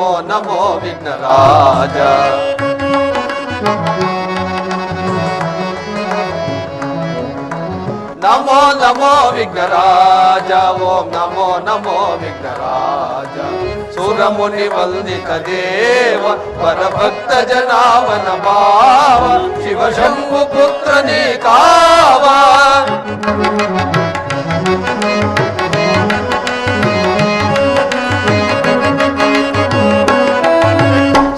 ನಮೋ ನಮೋ ವಿಘ್ನರಾಜ. ನಮೋ ನಮೋ ವಿಘ್ನರಾಜ. ಓಂ ನಮೋ ನಮೋ ವಿಘ್ನರಾಜ. ಸುರಮುನಿ ವಂದಿತ ದೇವ ಪರಭಕ್ತ ಜನಾವನ ಭಾವ ಶಿವಶಂಭು ಪುತ್ರ ನೀ ಕಾವ.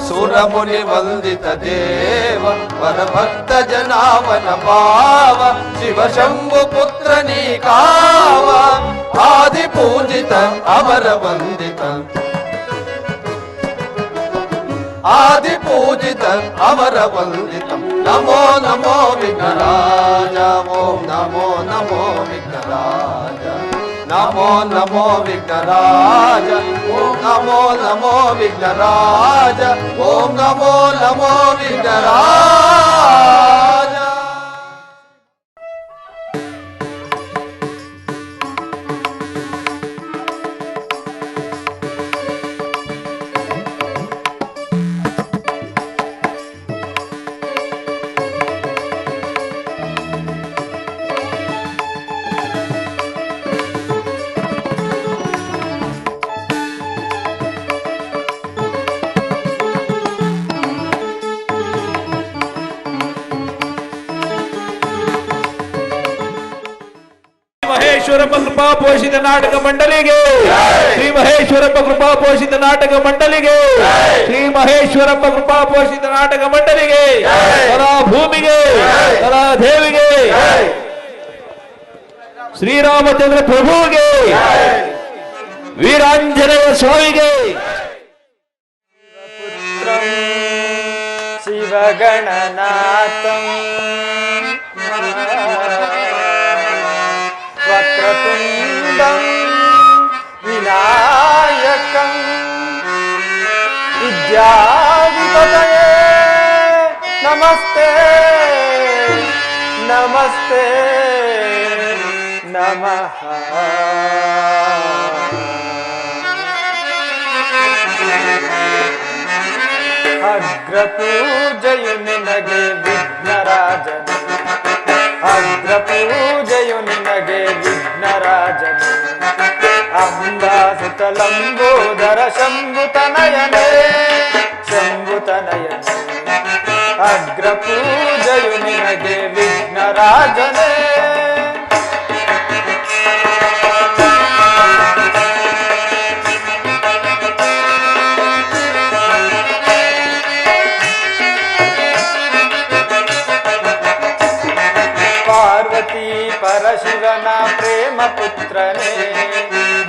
ಸುರಮುನಿ ವಂದಿತ ದೇವ ಪರಭಕ್ತ ಜನಾವನ ಭಾವ ಶಿವಶಂಭು ಪುತ್ರ ನೀ ಕಾವ. ಆದಿ ಪೂಜಿತ ಅಮರ ವಂದಿತ ಆದಿ ಪೂಜಿತ ಅಮರ ವಂದಿತ. ನಮೋ ನಮೋ ವಿಘ್ನರಾಜ. ಓಂ ನಮೋ ನಮೋ ವಿಘ್ನರಾಜ. ನಮೋ ನಮೋ ವಿಘ್ನರಾಜ. ಓಂ ನಮೋ ನಮೋ ವಿಘ್ನರಾಜ. ಓಂ ನಮೋ ನಮೋ ವಿಘ್ನರಾಜ. ಮಹೇಶ್ವರಪ್ಪ ಕೃಪಾ ಪೋಷಿತ ನಾಟಕ ಮಂಡಳಿಗೆ, ಶ್ರೀ ಮಹೇಶ್ವರಪ್ಪ ಕೃಪಾ ಪೋಷಿತ ನಾಟಕ ಮಂಡಳಿಗೆ, ಶ್ರೀ ಮಹೇಶ್ವರಪ್ಪ ಕೃಪಾ ಪೋಷಿತ ನಾಟಕ ಮಂಡಳಿಗೆ, ಕಲಾ ಭೂಮಿಗೆ, ಕಲಾ ದೇವಿಗೆ, ಶ್ರೀರಾಮಚಂದ್ರ ಪ್ರಭುವಿಗೆ, ವೀರಾಂಜನೇಯ ಸ್ವಾಮಿಗೆ. ಶಿವಗಣನಾಥಂ ವಕ್ರತುಂಡಂ ವಿನಾಯಕಂ ವಿದ್ಯಾಧಿಪತಯೇ ನಮಸ್ತೆ ನಮಸ್ತೆ ನಮಃ. ಅಗ್ರಪೂಜೆಯು ನಿನಗೆ ವಿಘ್ನರಾಜನ, ಅಗ್ರಪೂಜೆಯು ನಿನಗೆ ವಿಘ್ನರಾಜನ. ಅಂಬಾಸುತಲಂಬೋದರ ಶಂಭುತನಯನೇ ಶಂಭುತನಯನೇ. ಅಗ್ರಪೂಜೆಯು ನಿನಗೆ ವಿಘ್ನರಾಜನೇ. ಪಾರ್ವತಿ ಪರಶಿವನ ಪ್ರೇಮ ಪುತ್ರನೇ,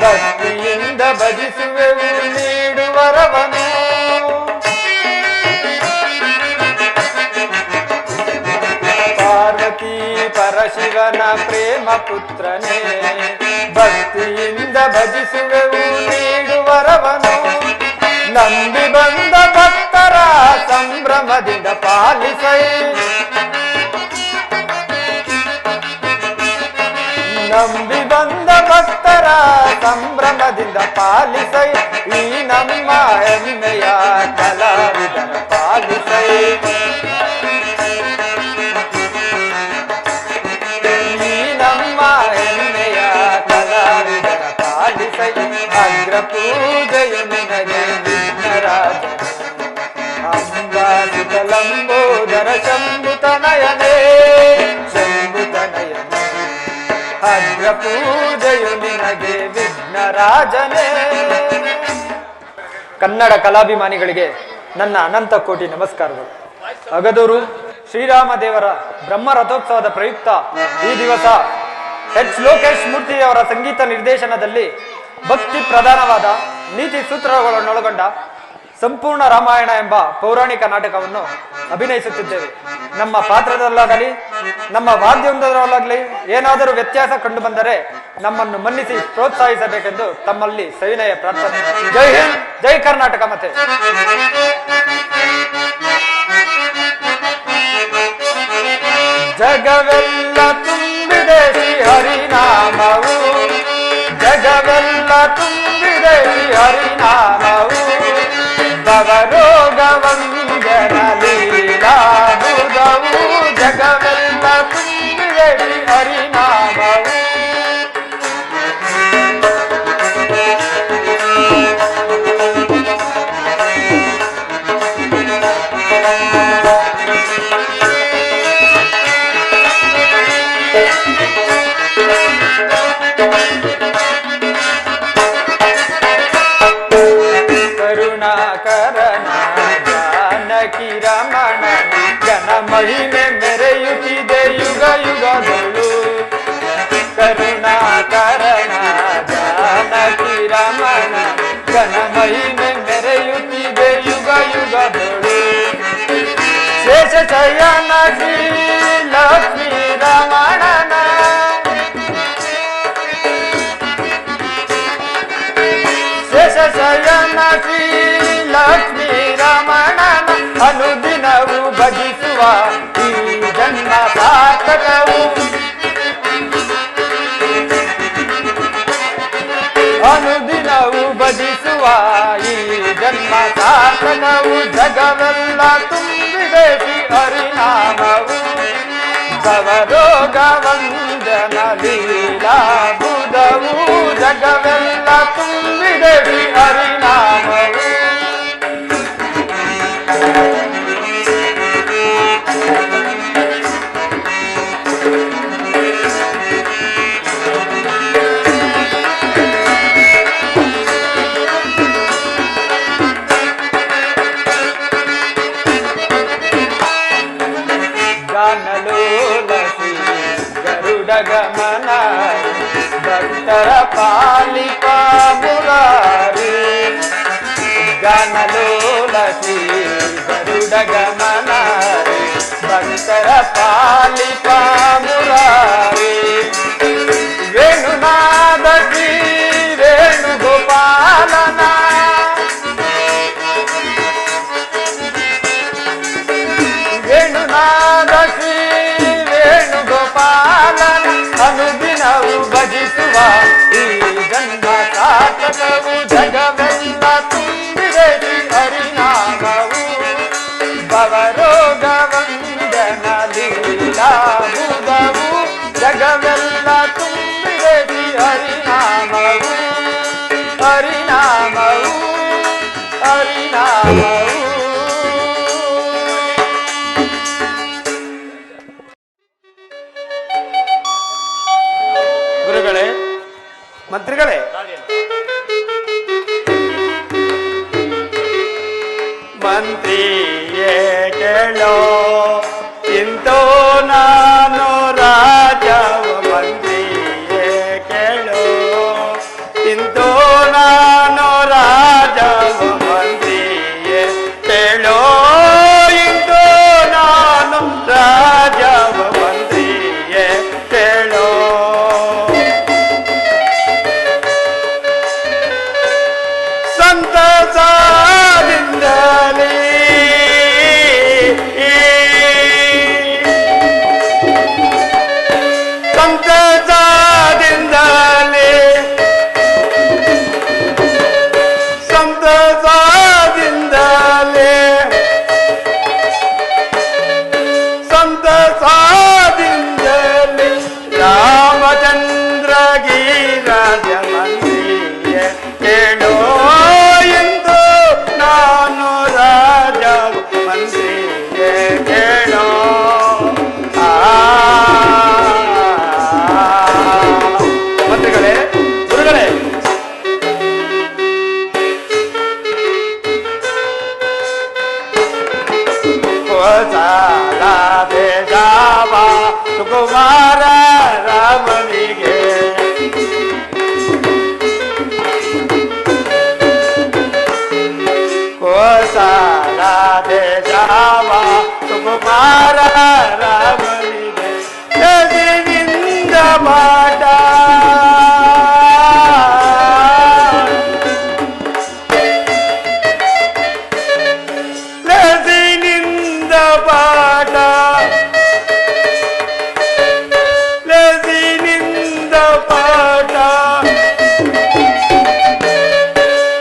ಭಕ್ತಿಯಿಂದ ಭಜಿಸುವೆವು ನೀಡುವರವನು. ಪಾರ್ವತಿ ಪರಶಿವನ ಪ್ರೇಮ ಪುತ್ರನೇ, ಭಕ್ತಿಯಿಂದ ಭಜಿಸುವೆವು ನೀಡುವರವನು. ನಂಬಿ ಬಂದ ಭಕ್ತರ ಸಂಭ್ರಮದಿಂದ ಪಾಲಿಸೈ, ನಂಬಿ ಬಂದ ಭಕ್ತರ ಸಂಭ್ರಮದಿಂದ ಪಾಲಿಸೈ. ಈ ನಮ್ಮ ಹೆಮ್ಮೆಯ ಕಲಾವಿದರ ಪಾಲಿಸೈ, ಈ ನಮ್ಮ ಹೆಮ್ಮೆಯ ಕಲಾವಿದರ ಪಾಲಿಸೈ. ಅಗ್ರಪೂಜೆಯು ನಿನಗೆ ವಿಘ್ನರಾಜ, ಅಂಬಾಸುತಲಂಬೋದರ ಶಂಭುತನಯನೇ ಶಂಭುತನಯನೇ. ಅಗ್ರಪೂಜೆಯು ನಿನಗೆ ವಿಘ್ನರಾಜನೇ. ಕನ್ನಡ ಕಲಾಭಿಮಾನಿಗಳಿಗೆ ನನ್ನ ಅನಂತ ಕೋಟಿ ನಮಸ್ಕಾರಗಳು. ಅಗದೂರು ಶ್ರೀರಾಮ ದೇವರ ಬ್ರಹ್ಮ ರಥೋತ್ಸವದ ಪ್ರಯುಕ್ತ ಈ ದಿವಸ ಎಚ್ ಲೋಕೇಶ್ ಮೂರ್ತಿಯವರ ಸಂಗೀತ ನಿರ್ದೇಶನದಲ್ಲಿ ಭಕ್ತಿ ಪ್ರಧಾನವಾದ ನೀತಿ ಸೂತ್ರಗಳನ್ನೊಳಗೊಂಡ ಸಂಪೂರ್ಣ ರಾಮಾಯಣ ಎಂಬ ಪೌರಾಣಿಕ ನಾಟಕವನ್ನು ಅಭಿನಯಿಸುತ್ತಿದ್ದೇವೆ. ನಮ್ಮ ಪಾತ್ರದಲ್ಲಾಗಲಿ ನಮ್ಮ ವಾದ್ಯವೃಂದದಲ್ಲಾಗಲಿ ಏನಾದರೂ ವ್ಯತ್ಯಾಸ ಕಂಡು ಬಂದರೆ ನಮ್ಮನ್ನು ಮನ್ನಿಸಿ ಪ್ರೋತ್ಸಾಹಿಸಬೇಕೆಂದು ತಮ್ಮಲ್ಲಿ ಸವಿನಯ ಪ್ರಾರ್ಥನೆ. ಜೈ ಹಿಂದ್, ಜೈ ಕರ್ನಾಟಕ. ಮತ್ತೆ ಜಗವೆಲ್ಲ ತುಂಬಿದೆ ಶ್ರೀ ಹರಿನಾಮವು, ಜಗವೆಲ್ಲ ತುಂಬಿದೆ ಶ್ರೀ ಹರಿನಾಮವು. ಭವರೋಗ ವಂದನ ಲೀಲಾಬುಧವು ಜಗವೆಲ್ಲ ತುಂಬಿದೆ ಹರಿನಾಮವು. ಕರುಣಾಕರನ ಜಾನಕಿ ರಮಣ ಜನ ಮಹಿಮೆ ಮೆರೆಯುತ್ತಿದೆ ಯುಗ ಯುಗಗಳು. ಕರುಣಾಕರನ ಜಾನಕಿ ರಮಣ ಜನ ಮಹಿಮೆ ಮೆರೆಯುತ್ತಿದೆ ಯುಗ ಯುಗಗಳು. ಶೇಷ ಶಯನ ಶ್ರೀ ಲಕ್ಷ್ಮೀ ರಮಣನ ಶೇಷ ಶಯನ ಶ್ರೀ ಲಕ್ಷ್ಮೀ ರಮಣನ ಅನುದಿನವು ಭಜಿಸುವ ಈ ಜನ್ಮ ಸಾರ್ಥಕವು. ಅನುದಿನವು ಭಜಿಸುವ ಈ ಜನ್ಮ ಸಾರ್ಥಕವು. ಜಗವೆಲ್ಲ ತುಂಬಿದೆ ಶ್ರೀ ಹರಿನಾಮವು. ಭವರೋಗ ವಂದನ ಲೀಲಾಬುಧವು ಜಗವೆಲ್ಲ ತುಂಬಿದೆ ಶ್ರೀ ಹರಿನಾಮವು. ಗಾನಲೋಲಸಿ ಗರುಡ ಗಮನ ಭಕ್ತರ ಪಾಲಿಪ ಮುರಾರಿ. ಗಾನಲೋಲಸಿ ಗರುಡ ಗಮನ ಭಕ್ತರ ಪಾಲಿಪ ಮುರಾರಿ. ವೇಣುನಾದ ಶ್ರೀ ವೇಣುಗೋಪಾಲನ ವೇಣುನಾದ ಶ್ರೀ ವೇಣುಗೋಪಾಲನ ಅನುದಿನವು ಭಜಿಸುವ ಈ ಜನ್ಮ ಸಾರ್ಥಕವು. ಜಗವೆಲ್ಲ ತುಂಬಿದೆ ಶ್ರೀ ಹರಿನಾಮವು. ಭವರೋಗ ವಂದನ ಲೀಲಾಬುಧವು ಜಗವೆಲ್ಲ ತುಂಬಿದೆ ಶ್ರೀ ಹರಿನಾಮವು. ಹರಿನಾಮವು ಹರಿನಾಮವು. ಗುರುಗಳೇ, ಮಂತ್ರಿಗಳೇ, ಮಂತ್ರಿಯೇ ಕೇಳೋ ಇಂತೋ ನಾನು ರಾಜವ. ಮಂತ್ರಿಯೇ ಕೇಳೋ ಇಂತೋ ನಾನು ರಾಜವ. ಮಂತ್ರಿಯೇ ಕೇಳೋ ಇಂತೋ ನಾನು ರಾಜವ. ಮಂತ್ರಿಯೇ ಕೇಳೋ ಸಂತಸದಿಂದಲೇ ಸಂತಸದಿಂದಲೇ ಸಂತಸದಿಂದಲೇ ಸಂತಸದಿಂದಲೇ ರಾಮಚಂದ್ರ ಗಿರಿರಾಜ. ಮಂತ್ರಿಯೇ ಕೇಳೋ ಎಂದು ನಾನು ರಾಜ. ಮಂತ್ರಿಯೇ ಕೇಳೋ ಮಂತ್ರಿಗಳೇ, ಗುರುಗಳೇ, ಕೋಸಲ ದೇಶವ ಸುಕುಮಾರ ರಾಮನಿಗೆ ಕೋಸಲ ದೇಶವ ಸುಕುಮಾರ ರಾಮನಿಗೆ ಎದುರಿನಿಂದ ಮಾಡ ಲೆಸಿನಿಂದ ಪಾಠ ಲೆಸಿನಿಂದ ಪಾಠ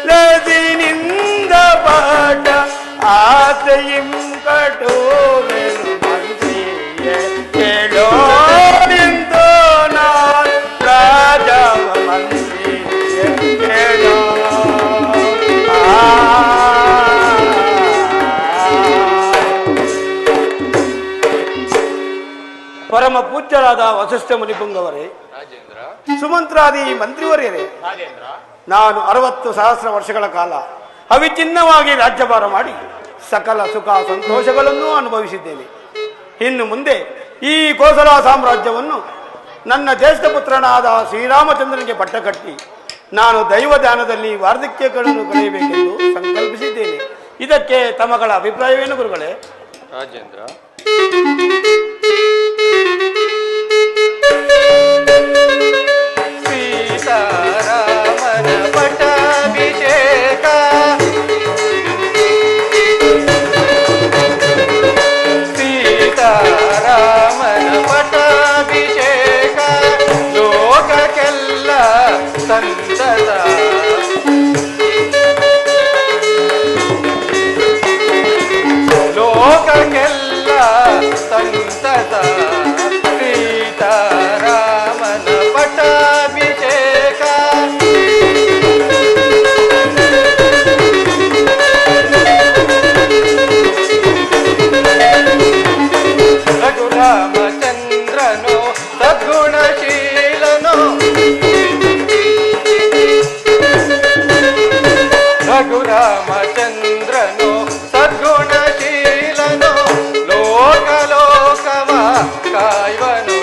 ಲೆಸಿನಿಂದ ಪಾಠ ಆಸೆயும் ಕಟುವೆನು ಮಂತ್ರಿಯೇ ಕೇಳೋ ನಿಂದು ನಾನ್ ರಾಜವ ಮಂತ್ರಿಯೇ ಕೇಳೋ ಪರಮ ಪೂಜ್ಯರಾದ ವಸಿಷ್ಠ ಮುನಿಪುಂಗವರೇ, ಸುಮಂತ್ರಾದಿ ಮಂತ್ರಿವರ್ಯರೇ, ನಾನು 60,000 ವರ್ಷಗಳ ಕಾಲ ಅವಿಚ್ಛಿನ್ನವಾಗಿ ರಾಜ್ಯಭಾರ ಮಾಡಿ ಸಕಲ ಸುಖ ಸಂತೋಷಗಳನ್ನು ಅನುಭವಿಸಿದ್ದೇನೆ. ಇನ್ನು ಮುಂದೆ ಈ ಕೋಸಲ ಸಾಮ್ರಾಜ್ಯವನ್ನು ನನ್ನ ಜ್ಯೇಷ್ಠ ಪುತ್ರನಾದ ಶ್ರೀರಾಮಚಂದ್ರನಿಗೆ ಪಟ್ಟ ಕಟ್ಟಿ ನಾನು ದೈವ ಧ್ಯಾನದಲ್ಲಿ ವಾರ್ಧಕ್ಯಗಳನ್ನು ಕಳೆಯಬೇಕೆಂದು ಸಂಕಲ್ಪಿಸಿದ್ದೇನೆ. ಇದಕ್ಕೆ ತಮಗಳ ಅಭಿಪ್ರಾಯವೇನು ಗುರುಗಳೇ? ರಾಜೇಂದ್ರ, ಸೀತಾರಾಮನ ಪಟ್ಟಾಭಿಷೇಕ ಸೀತಾರಾಮನ ಪಟ್ಟಾಭಿಷೇಕ ಲೋಕಕ್ಕೆಲ್ಲ ಸಂತತ ಲೋಕಕ್ಕೆಲ್ಲ ಸಂತತ ಸೀತಾರಾಮನ ಪಟ್ಟಾಭಿಷೇಕ ರಘುರಾಮಚಂದ್ರನು ಸದ್ಗುಣಶೀಲನು ರಘುರಾಮಚಂದ್ರನು ಸದ್ಗುಣಶೀಲನು ಲೋಕಲೋಕವ ಕಾಯ್ವನು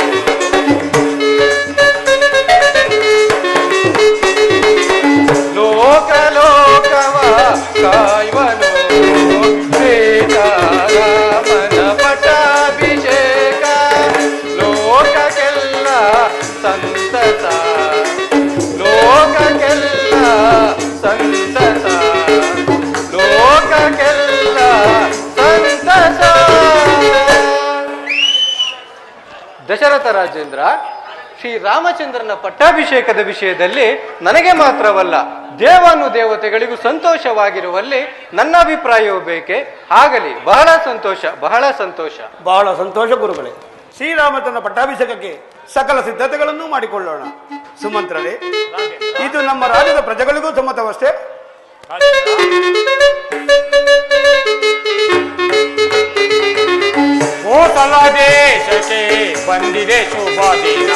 ಲೋಕಲೋಕವ ಕಾಯ್ವನು ಸೀತಾರಾಮನ ಪಟ್ಟಾಭಿಷೇಕ ಲೋಕಕ್ಕೆಲ್ಲ ಸಂತತ ಲೋಕಕ್ಕೆಲ್ಲ ಸಂತತ ಲೋಕಕ್ಕೆಲ್ಲ ಸಂತತ. ದಶರಥ ರಾಜೇಂದ್ರ, ಶ್ರೀರಾಮಚಂದ್ರನ ಪಟ್ಟಾಭಿಷೇಕದ ವಿಷಯದಲ್ಲಿ ನನಗೆ ಮಾತ್ರವಲ್ಲ ದೇವಾನು ದೇವತೆಗಳಿಗೂ ಸಂತೋಷವಾಗಿರುವಲ್ಲಿ ನನ್ನ ಅಭಿಪ್ರಾಯವೂ ಬೇಕೆ. ಆಗಲಿ, ಬಹಳ ಸಂತೋಷ, ಬಹಳ ಸಂತೋಷ. ಬಹಳ ಸಂತೋಷ ಗುರುಗಳೇ. ಶ್ರೀರಾಮಚಂದ್ರ ಪಟ್ಟಾಭಿಷೇಕಕ್ಕೆ ಸಕಲ ಸಿದ್ಧತೆಗಳನ್ನು ಮಾಡಿಕೊಳ್ಳೋಣ. ಸುಮಂತ್ರರೇ, ಇದು ನಮ್ಮ ರಾಜ್ಯದ ಪ್ರಜೆಗಳಿಗೂ ಸಮ್ಮತವಷ್ಟೇ? ಕೋಸಲ ದೇಶಕ್ಕೆ ಬಂದಿದೆ ಶುಭ ದಿನ,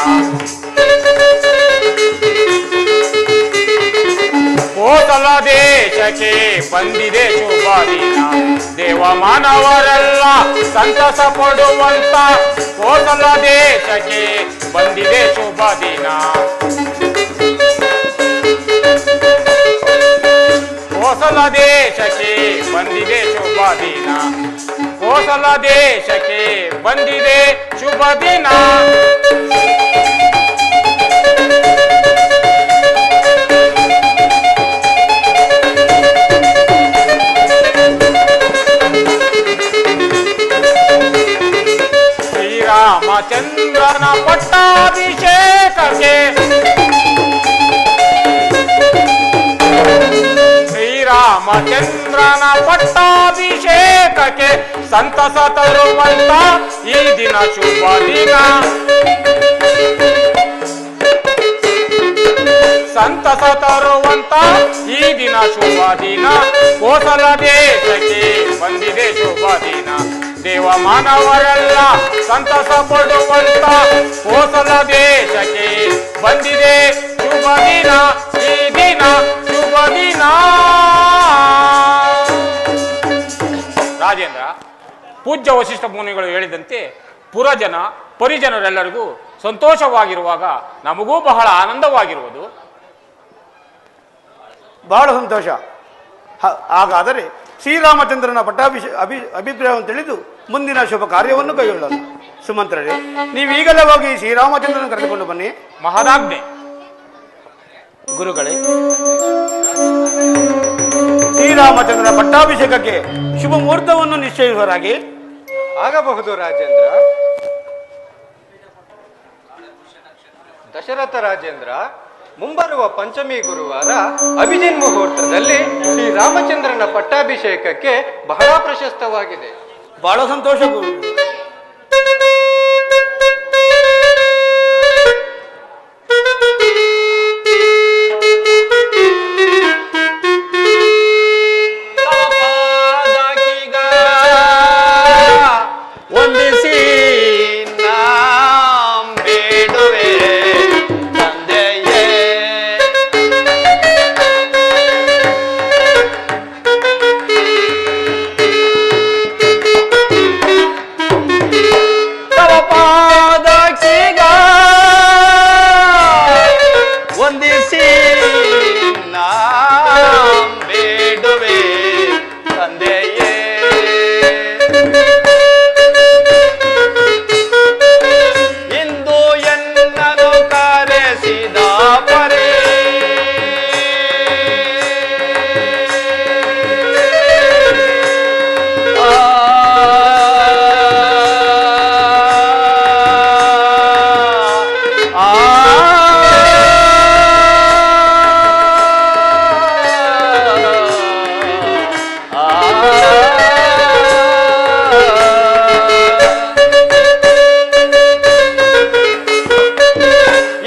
ಕೋಸಲ ದೇಶಕ್ಕೆ ಬಂದಿದೆ ಶುಭ ದಿನ, ದೇವ ಮಾನವರೆಲ್ಲ ಸಂತಸ ಪಡುವಂತ ಕೋಸಲ ದೇಶಕ್ಕೆ ಬಂದಿದೆ ಶುಭ ದಿನ. ಕೋಸಲ ದೇಶಕ್ಕೆ ಬಂದಿದೆ ಶುಭ ದಿನ, ಕೋಸಲ ದೇಶಕ್ಕೆ ಬಂದಿದೆ ಶುಭ ದಿನ. ಶ್ರೀರಾಮಚಂದ್ರನ ಪಟ್ಟಾಭಿಷೇಕಕ್ಕೆ ಶ್ರೀರಾಮಚಂದ್ರನ ಪಟ್ಟಾಭಿಷೇಕಕ್ಕೆ ಸಂತಸ ತರುವಂತ ಈ ದಿನ ಶುಭ ದಿನ, ಸಂತಸ ತರುವಂತ ಈ ದಿನ ಶುಭ ದಿನ. ಕೋಸಲ ದೇಶಕ್ಕೆ ಬಂದಿದೆ ಶುಭ ದಿನ, ದೇವ ಮಾನವರೆಲ್ಲ ಸಂತಸ ಪಡುವಂತ ಕೋಸಲ ದೇಶಕ್ಕೆ ಬಂದಿದೆ ಶುಭ ದಿನ, ಈ ದಿನ ಶುಭ ದಿನ. ರಾಜೇಂದ್ರ, ಪೂಜ್ಯ ವಸಿಷ್ಠ ಮುನಿಗಳು ಹೇಳಿದಂತೆ ಪುರಜನ ಪರಿಜನರೆಲ್ಲರಿಗೂ ಸಂತೋಷವಾಗಿರುವಾಗ ನಮಗೂ ಬಹಳ ಆನಂದವಾಗಿರುವುದು. ಬಹಳ ಸಂತೋಷ. ಹಾಗಾದರೆ ಶ್ರೀರಾಮಚಂದ್ರನ ಅಭಿಪ್ರಾಯವನ್ನು ತಿಳಿದು ಮುಂದಿನ ಶುಭ ಕಾರ್ಯವನ್ನು ಕೈಗೊಳ್ಳೋಣ. ಸುಮಂತ್ರರೇ, ನೀವು ಈಗಲೇ ಹೋಗಿ ಶ್ರೀರಾಮಚಂದ್ರನ ಕರೆದುಕೊಂಡು ಬನ್ನಿ. ಮಹದಾಜ್ಞೆ. ಗುರುಗಳೇ, ಶ್ರೀರಾಮಚಂದ್ರನ ಪಟ್ಟಾಭಿಷೇಕಕ್ಕೆ ಶುಭ ಮುಹೂರ್ತವನ್ನು ನಿಶ್ಚಯಿಸುವರಾಗಿ. ಆಗಬಹುದು ರಾಜೇಂದ್ರ. ದಶರಥ ರಾಜೇಂದ್ರ, ಮುಂಬರುವ ಪಂಚಮಿ ಗುರುವಾರ ಅಭಿಜಿನ್ ಮುಹೂರ್ತದಲ್ಲಿ ಶ್ರೀ ರಾಮಚಂದ್ರನ ಪಟ್ಟಾಭಿಷೇಕಕ್ಕೆ ಬಹಳ ಪ್ರಶಸ್ತವಾಗಿದೆ. ಬಹಳ ಸಂತೋಷ ಗುರು. ವಂದಿಸಿ ನಾಂ ಬೇಡುವೆ ತಂದೆಯೇ. ತವ ಪಾದಕ್ಷಿಗ ವಂದಿಸಿ ನಾಂ ಬೇಡುವೆ ತಂದೆಯೇ. ಇಂದು ಎನ್ನನು ಕರೆಸಿದ ಪರೇ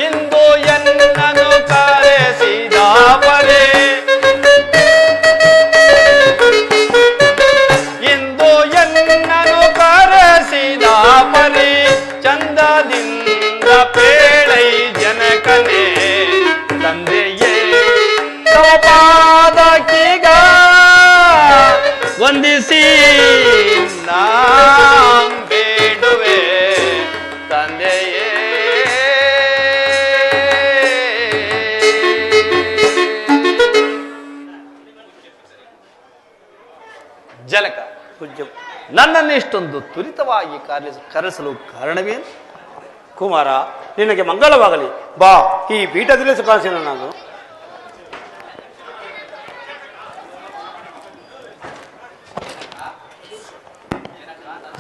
ಇಂದು ಎನ್ನನು ಕರೆಸಿದ ಪರೇ ಇಂದು ಎನ್ನನು ಕರೆಸಿದ ಪರಿ ಚಂದದಿಂದ ಪೇಳೈ ಜನಕನೇ ತಂದೆಯೇ. ತವ ಪಾದಕ್ಕೀಗ ವಂದಿಸಿ ನಾಂ ಬೇಡುವೆ ತಂದೆಯೇ. ಜನಕ, ಪೂಜ್ಯ ನನ್ನನ್ನು ಇಷ್ಟೊಂದು ತ್ವರಿತವಾಗಿ ಕರೆಸಲು ಕಾರಣವೇನು? ಕುಮಾರ, ನಿನಗೆ ಮಂಗಳವಾಗಲಿ. ಬಾ, ಈ ಪೀಠದಲ್ಲಿ ಸುಖಾಸೀನ ನಾನು.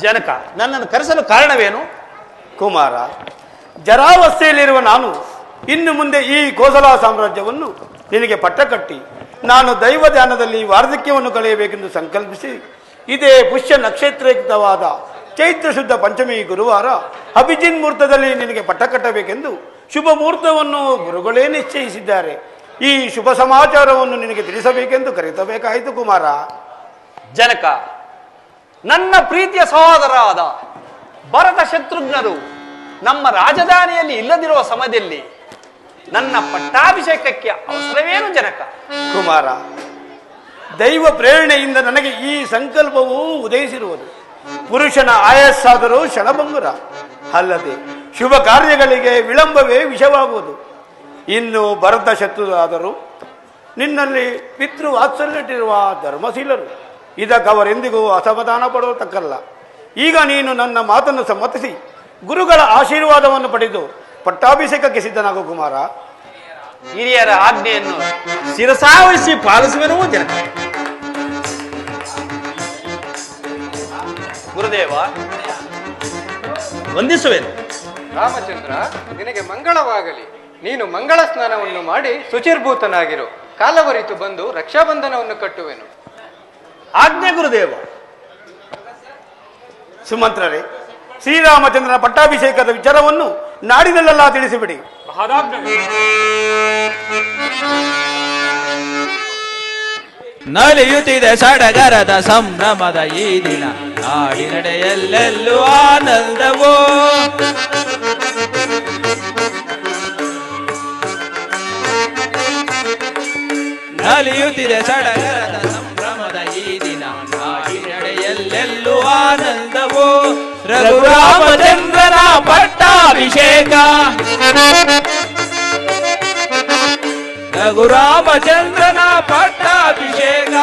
ಜನಕ, ನನ್ನನ್ನು ಕರೆಸಲು ಕಾರಣವೇನು? ಕುಮಾರ, ಜರಾವಸ್ಥೆಯಲ್ಲಿರುವ ನಾನು ಇನ್ನು ಮುಂದೆ ಈ ಕೋಸಲ ಸಾಮ್ರಾಜ್ಯವನ್ನು ನಿನಗೆ ಪಟ್ಟ ಕಟ್ಟಿ ನಾನು ದೈವ ಧ್ಯಾನದಲ್ಲಿ ವಾರ್ಧಕ್ಯವನ್ನು ಕಳೆಯಬೇಕೆಂದು ಸಂಕಲ್ಪಿಸಿ ಇದೇ ಪುಷ್ಯ ನಕ್ಷತ್ರಯುಕ್ತವಾದ ಚೈತ್ರ ಶುದ್ಧ ಪಂಚಮಿ ಗುರುವಾರ ಅಭಿಜಿನ್ ಮುಹೂರ್ತದಲ್ಲಿ ನಿನಗೆ ಪಟ್ಟ ಕಟ್ಟಬೇಕೆಂದು ಶುಭ ಮುಹೂರ್ತವನ್ನು ಗುರುಗಳೇ ನಿಶ್ಚಯಿಸಿದ್ದಾರೆ. ಈ ಶುಭ ಸಮಾಚಾರವನ್ನು ನಿನಗೆ ತಿಳಿಸಬೇಕೆಂದು ಕರೆಯಬೇಕಾಯಿತು ಕುಮಾರ. ಜನಕ, ನನ್ನ ಪ್ರೀತಿಯ ಸಹೋದರಾದ ಭರತ ಶತ್ರುಘ್ನರು ನಮ್ಮ ರಾಜಧಾನಿಯಲ್ಲಿ ಇಲ್ಲದಿರುವ ಸಮಯದಲ್ಲಿ ನನ್ನ ಪಟ್ಟಾಭಿಷೇಕಕ್ಕೆ ಅವಸರವೇನು ಜನಕ? ಕುಮಾರ, ದೈವ ಪ್ರೇರಣೆಯಿಂದ ನನಗೆ ಈ ಸಂಕಲ್ಪವೂ ಉದಯಿಸಿರುವುದು. ಪುರುಷನ ಆಯಸ್ಸಾದರೂ ಕ್ಷಣಭಂಗುರ, ಅಲ್ಲದೆ ಶುಭ ಕಾರ್ಯಗಳಿಗೆ ವಿಳಂಬವೇ ವಿಷವಾಗುವುದು. ಇನ್ನು ಭರತ ಶತ್ರುರಾದರೂ ನಿನ್ನಲ್ಲಿ ಪಿತೃ ವಾತ್ಸಲ್ಯಟ್ಟಿರುವ ಧರ್ಮಶೀಲರು, ಇದಕ್ಕವರೆಂದಿಗೂ ಅಸಮಾಧಾನ ಪಡುವತಕ್ಕಲ್ಲ. ಈಗ ನೀನು ನನ್ನ ಮಾತನ್ನು ಸಮ್ಮತಿಸಿ ಗುರುಗಳ ಆಶೀರ್ವಾದವನ್ನು ಪಡೆದು ಪಟ್ಟಾಭಿಷೇಕಕ್ಕೆ ಸಿದ್ಧನಾಗು ಕುಮಾರ. ಹಿರಿಯರ ಆಜ್ಞೆಯನ್ನು ಶಿರಸಾವಹಿಸಿ ಪಾಲಿಸುವೆನೂ ಜನಕ. ಗುರುದೇವ, ವಂದಿಸುವೆನು. ರಾಮಚಂದ್ರ, ನಿನಗೆ ಮಂಗಳವಾಗಲಿ. ನೀನು ಮಂಗಳ ಸ್ನಾನವನ್ನು ಮಾಡಿ ಶುಚಿರ್ಭೂತನಾಗಿರು. ಕಾಲವರಿತು ಬಂದು ರಕ್ಷಾಬಂಧನವನ್ನು ಕಟ್ಟುವೆನು. ಆಜ್ಞೆ ಗುರುದೇವ. ಸುಮಂತ್ರರೇ, ಶ್ರೀರಾಮಚಂದ್ರನ ಪಟ್ಟಾಭಿಷೇಕದ ವಿಚಾರವನ್ನು ನಾಡಿನಲ್ಲೆಲ್ಲ ತಿಳಿಸಿಬಿಡಿ. ನಲಿಯುತ್ತಿದೆ ಸಡಗರದ ಸಂಭ್ರಮದ ಈ ದಿನ, ನಾಡಿನಡೆಯಲ್ಲೆಲ್ಲೂ ಆನಂದವೋ. ನಲಿಯುತ್ತಿದೆ ಸಡಗರದ ಸಂಭ್ರಮದ ಈ ದಿನ, ನಾಡಿನಡೆಯಲ್ಲೆಲ್ಲೂ ಆನಂದವೋ. ರಘುರಾಮಚಂದ್ರನ ಪಟ್ಟಾಭಿಷೇಕ, ರಘುರಾಮಚಂದ್ರನ ಪಟ್ಟಾಭಿಷೇಕ,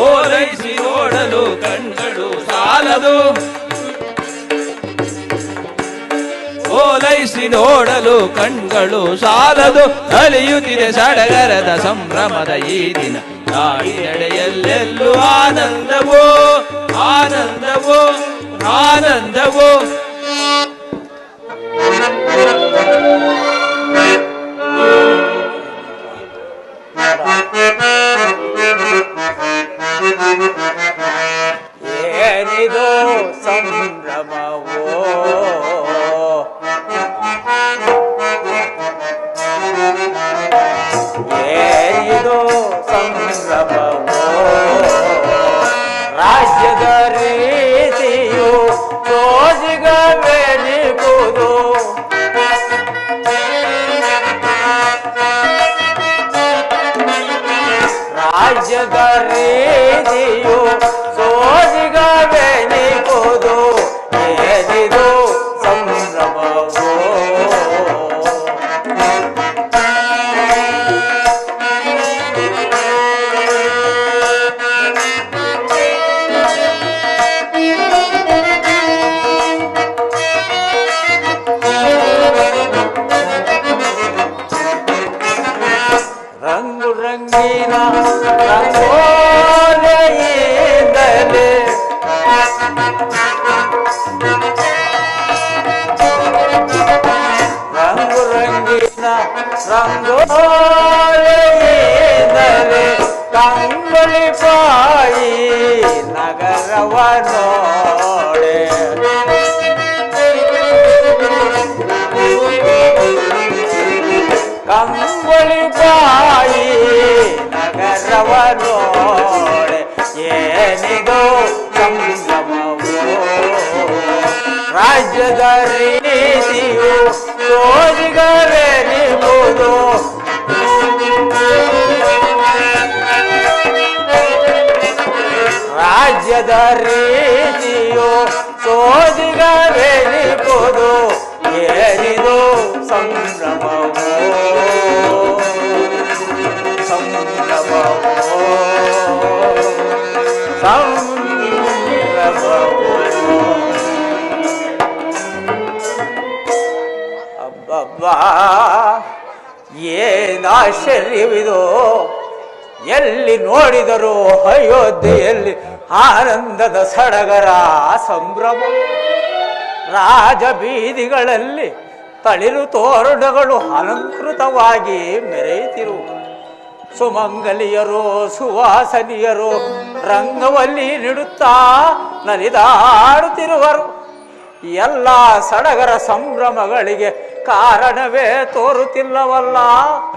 ಓಲೈಸಿ ನೋಡಲು ಕಣ್ಗಳು ಸಾಲದು, ಓಲೈಸಿ ನೋಡಲು ಕಣ್ಗಳು ಸಾಲದು. ಅಲಿಯುತ್ತಿದೆ ಸಡಗರದ ಸಂಭ್ರಮದ ಈ ದಿನ, ನಾಡಿನೆಡೆಯಲ್ಲೆಲ್ಲೂ ಆನಂದವೋ ಆನಂದವೋ ಆನಂದವೋ. ಏನಿದು ಸಂಭ್ರಮವೋ ಏನಿದು ಸಂಭ್ರಮವೋ ರಾಜ್ಯದ ರೀತಿಯು ಸೋಜಿಗವೆನಿಗುವುದು ರಾಜ್ಯದ ರೀತಿಯು ಸೋಜಿಗವೆನಿಗುವುದು ಏನಿದು ಸಂಭ್ರಮವೋ ರಂಗು ರಂಗಿನ ರಂಗೋಲಿಯಿಂದಲೇ ರಂಗು ರಂಗಿನ ರಂಗೋಲಿಯಿಂದಲೇ ಕಂಬಳಿ ಬಾಯಿ ನಗರವ ನೋಡೆ ಕಂಬಳಿ ಬಾಯಿ ನಗರವ ನೋಡೆ ಏನಿದು ಸಂಭ್ರಮವೋ ರಾಜ್ಯದ ರೀತಿಯು ಸೋಜಿಗವೆನಿಗುವುದು ರಾಜ್ಯದ ರೀತಿಯು ಸೋಜಿಗವೆನಿಗುವುದು ಏನಿದು ಸಂಭ್ರಮವೋ ಸಂಭ್ರಮವೋ ಸಂಭ್ರಮವೋ ಅಬ್ಬಬ್ಬಾ ಏನಾಶ್ಚರ್ಯವಿದೋ ಎಲ್ಲಿ ನೋಡಿದರೂ ಅಯೋಧ್ಯೆಯಲ್ಲಿ ಆನಂದದ ಸಡಗರ ಸಂಭ್ರಮ ರಾಜ ಬೀದಿಗಳಲ್ಲಿ ತಳಿರು ತೋರಣಗಳು ಅಲಂಕೃತವಾಗಿ ಮೆರೆಯುತ್ತಿರು ಸುಮಂಗಲಿಯರು ಸುವಾಸನಿಯರು ರಂಗವಲ್ಲಿ ನಿಡುತ್ತಾ ನಲಿದಾಡುತ್ತಿರುವರು ಎಲ್ಲ ಸಡಗರ ಸಂಭ್ರಮಗಳಿಗೆ ಕಾರಣವೇ ತೋರುತ್ತಿಲ್ಲವಲ್ಲ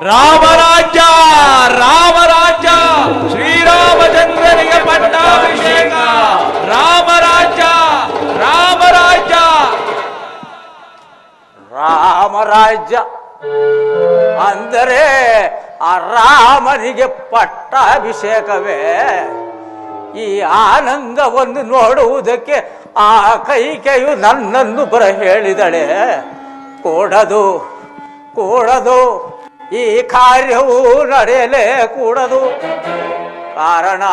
ರಾಮರಾಜ್ಯ ರಾಮರಾಜ್ಯ ಶ್ರೀರಾಮಚಂದ್ರನಿಗೆ ಪಟ್ಟಾಭಿಷೇಕ ರಾಮರಾಜ್ಯ ರಾಮರಾಜ್ಯ ರಾಮರಾಜ್ಯ ಅಂದರೆ ಆ ರಾಮನಿಗೆ ಪಟ್ಟಾಭಿಷೇಕವೇ ಈ ಆನಂದವನ್ನು ನೋಡುವುದಕ್ಕೆ ಆ ಕೈಕೆಯು ನನ್ನನ್ನು ಬರ ಹೇಳಿದಳೆ ಕೂಡದು ಕೂಡದು ಈ ಕಾರ್ಯವು ನಡೆಯಲೇ ಕೂಡದು ಕಾರಣ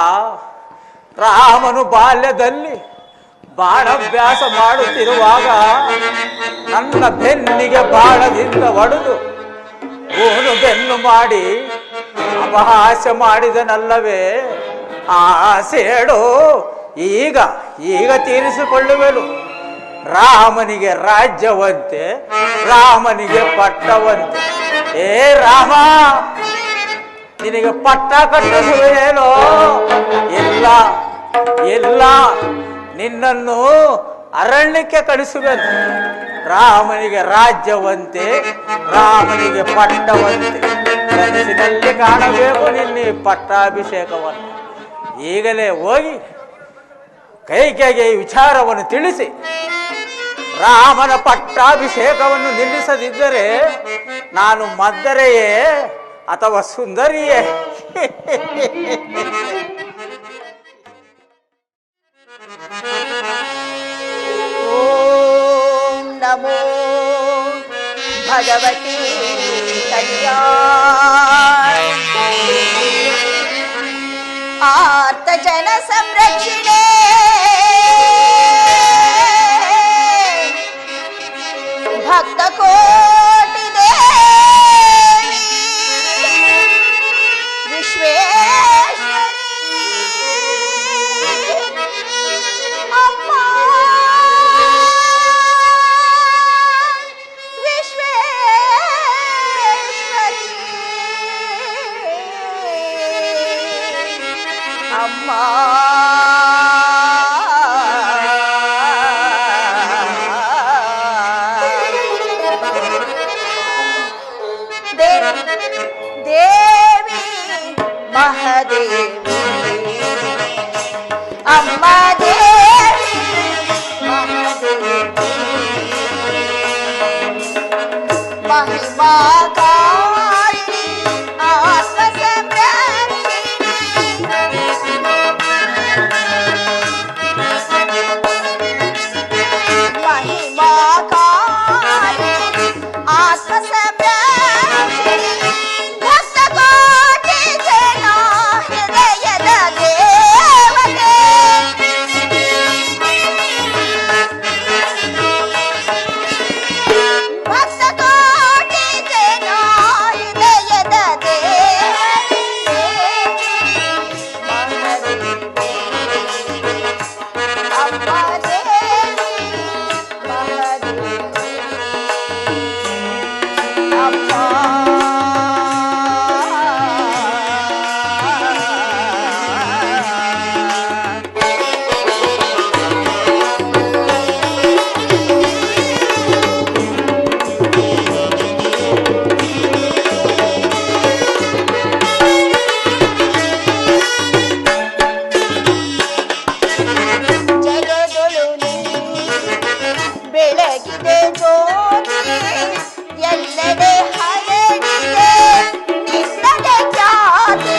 ರಾಮನು ಬಾಲ್ಯದಲ್ಲಿ ಬಾಣಾಭ್ಯಾಸ ಮಾಡುತ್ತಿರುವಾಗ ನನ್ನ ಬೆನ್ನಿಗೆ ಬಾಣದಿಂದ ಹೊಡೆದು ಊನು ಬೆನ್ನು ಮಾಡಿ ಅಪಹಾಸ್ಯ ಮಾಡಿದನಲ್ಲವೇ ಆ ಸೇಡು ಈಗ ಈಗ ತೀರಿಸಿಕೊಳ್ಳುವೆನು ರಾಮನಿಗೆ ರಾಜ್ಯವಂತೆ ರಾಮನಿಗೆ ಪಟ್ಟವಂತೆ ಏ ರಾಮ ನಿನಗೆ ಪಟ್ಟ ಕಟ್ಟಿಸುವೇನೋ ಇಲ್ಲ ಇಲ್ಲ ನಿನ್ನನ್ನು ಅರಣ್ಯಕ್ಕೆ ಕಳಿಸುವೆನು ರಾಮನಿಗೆ ರಾಜ್ಯವಂತೆ ರಾಮನಿಗೆ ಪಟ್ಟವಂತೆ ಕನಸಿನಲ್ಲಿ ಕಾಣಬೇಕು ನಿನ್ನೆ ಪಟ್ಟಾಭಿಷೇಕವನ್ನು ಈಗಲೇ ಹೋಗಿ ಕೈಕೆಗೆ ಈ ವಿಚಾರವನ್ನು ತಿಳಿಸಿ ರಾಮನ ಪಟ್ಟಾಭಿಷೇಕವನ್ನು ನಿಲ್ಲಿಸದಿದ್ದರೆ ನಾನು ಮದ್ದರೆಯೇ ಅಥವಾ ಸುಂದರಿಯೇ ಓಂ ನಮೋ ಭಗವತಿ ಕಲ್ಯಾಣ ಆರ್ತ ಜನ ಸಂರಕ್ಷಣೆ ಭಕ್ತ ಕೋಟಿ ದೇವಿ ವಿಶ್ವೇಶ್ವರಿ ಅಮ್ಮ ವಿಶ್ವೇಶ್ವರಿ ಅಮ್ಮ ಮಹಿಮಾಕಾರಿಣಿ ಆತ್ಮ ಸಂರಕ್ಷಿಣಿ ಮಹಿಮಾಕಾರಿಣಿ ಆತ್ಮ ಸಂರಕ್ಷಿಣಿ ಭಕ್ತ ಕೋಟಿ ಜನ ಹೃದಯದ ದೇವತೆ ಭಕ್ತ ಕೋಟಿ ಜನ ಹೃದಯದ ದೇವತೆ ಅಮ್ಮ ದೇವಿ ಮಹಾದೇವಿ ಅಮ್ಮ ಜಗದೊಳು ನೀ ಬೆಳಗಿದೆ ಜ್ಯೋತಿ ಎಲ್ಲೆಡೆ ಹರಡಿದೆ ನಿನ್ನಡೆ ಖ್ಯಾತಿ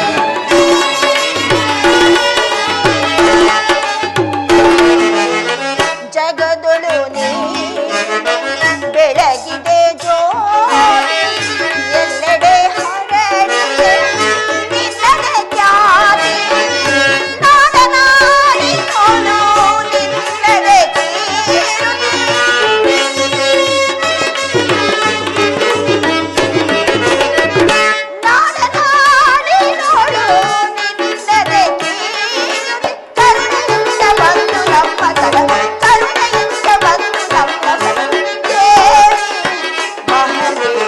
ಜಗದೊಳು ನೀ ಬೆಳಗಿದೆ ಜ್ಯೋತಿ ಎಲ್ಲೆಡೆ ಹರಡಿದೆ ನಿನ್ನಡೆ ಖ್ಯಾತಿ ನಾಡನಾಡಿ ನೋಡು ನಿನ್ನಡೆ ಕೀರುತಿ ನಾಡನಾಡಿ ನೋಡು ನಿನ್ನಡೆ ಕೀರುತಿ ಕರುಣೆಯಿಂದ ಬಂದು ನಮ್ಮ ಕರಗ ಕರುಣೆಯಿಂದ ಬಂದು ನಮ್ಮ ಕರಗ ದೇವಿ ಮಹಾದೇವಿ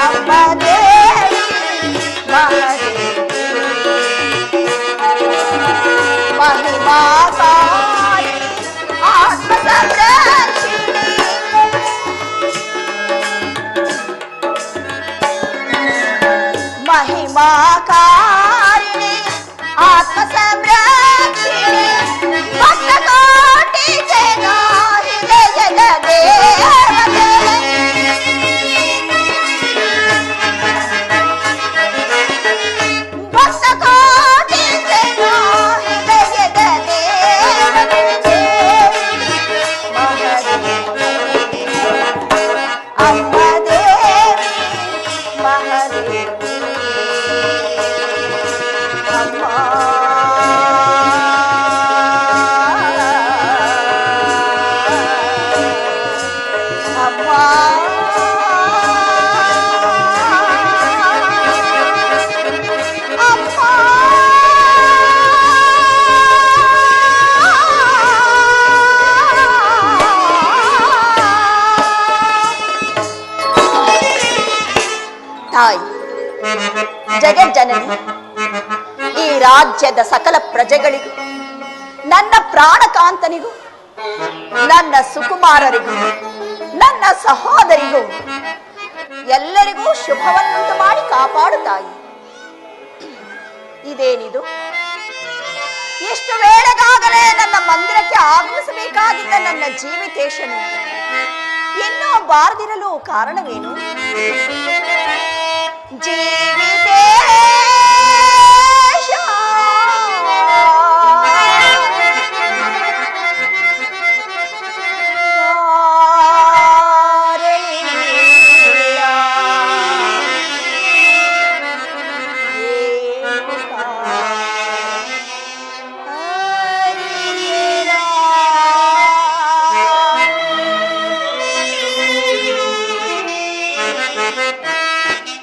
ಅಮ್ಮ ದೇವಿ ಮಹಾದೇವಿ ಮಹಿಮಾಕಾರಿಣಿ ಆತ್ಮ ಸಂರಕ್ಷಿಣಿ ಮಹಿಮಾಕಾರಿಣಿ ಆತ್ಮ ಸಂರಕ್ಷಿಣಿ ಭಕ್ತ ಕೋಟಿ ಜನ ಹೃದಯದ ದೇವತೆ ಭಕ್ತ ಕೋಟಿ ಜನ ಹೃದಯದ ದೇವತೆ ಮಹಾದೇವಿ ಅಮ್ಮ ದೇವಿ ಮಹಾದೇವಿ ಅಮ್ಮ ಅಮ್ಮ ತಾಯಿ ಜಗಜ್ಜನನಿ ಈ ರಾಜ್ಯದ ಸಕಲ ಪ್ರಜೆಗಳಿಗೂ ನನ್ನ ಪ್ರಾಣಕಾಂತನಿಗೂ ನನ್ನ ಸುಕುಮಾರರಿಗೂ ನನ್ನ ಸಹೋದರಿಗೂ ಎಲ್ಲರಿಗೂ ಶುಭವನ್ನುಂಟು ಮಾಡಿ ಕಾಪಾಡು ತಾಯಿ. ಇದೇನಿದು? ಎಷ್ಟು ವೇಳೆಗಾಗಲೇ ನನ್ನ ಮಂದಿರಕ್ಕೆ ಆಗಮಿಸಬೇಕಾಗಿದ್ದ ನನ್ನ ಜೀವಿತೇಶನು ಇನ್ನೂ ಬಾರದಿರಲು ಕಾರಣವೇನು? ಜೀವಿತೇಶ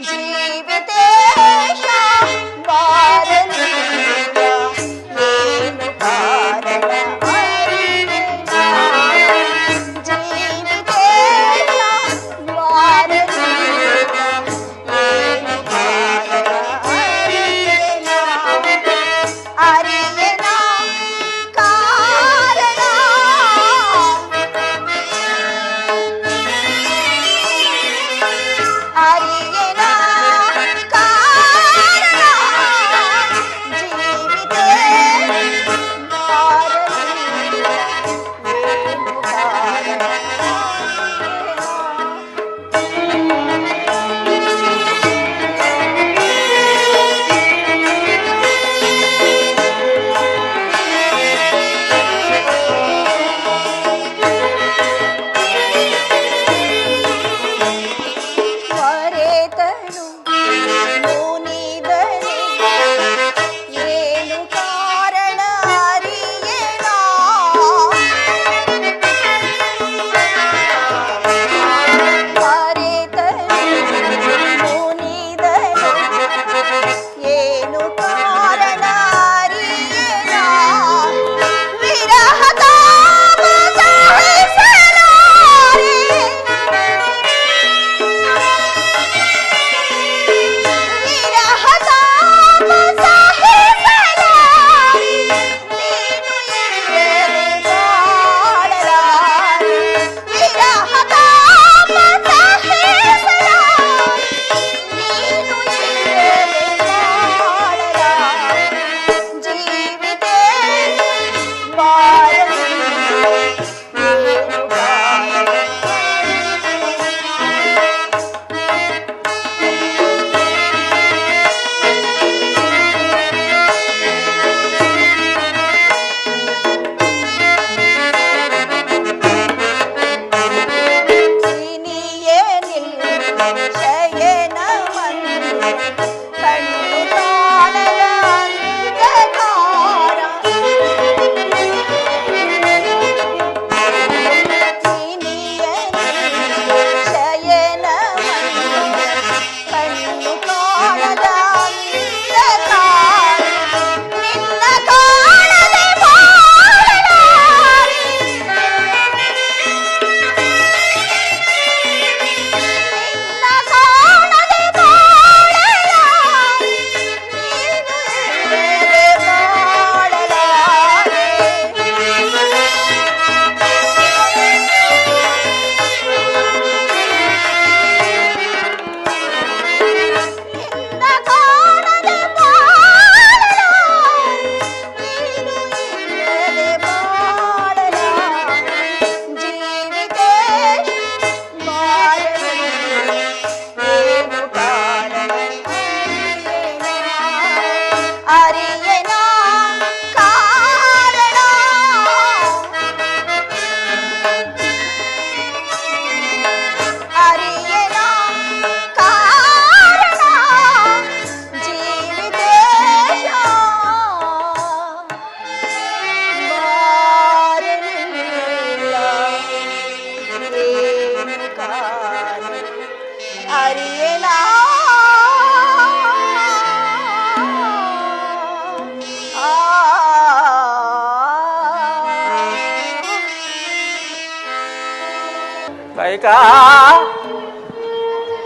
ಜೀವಿತೇ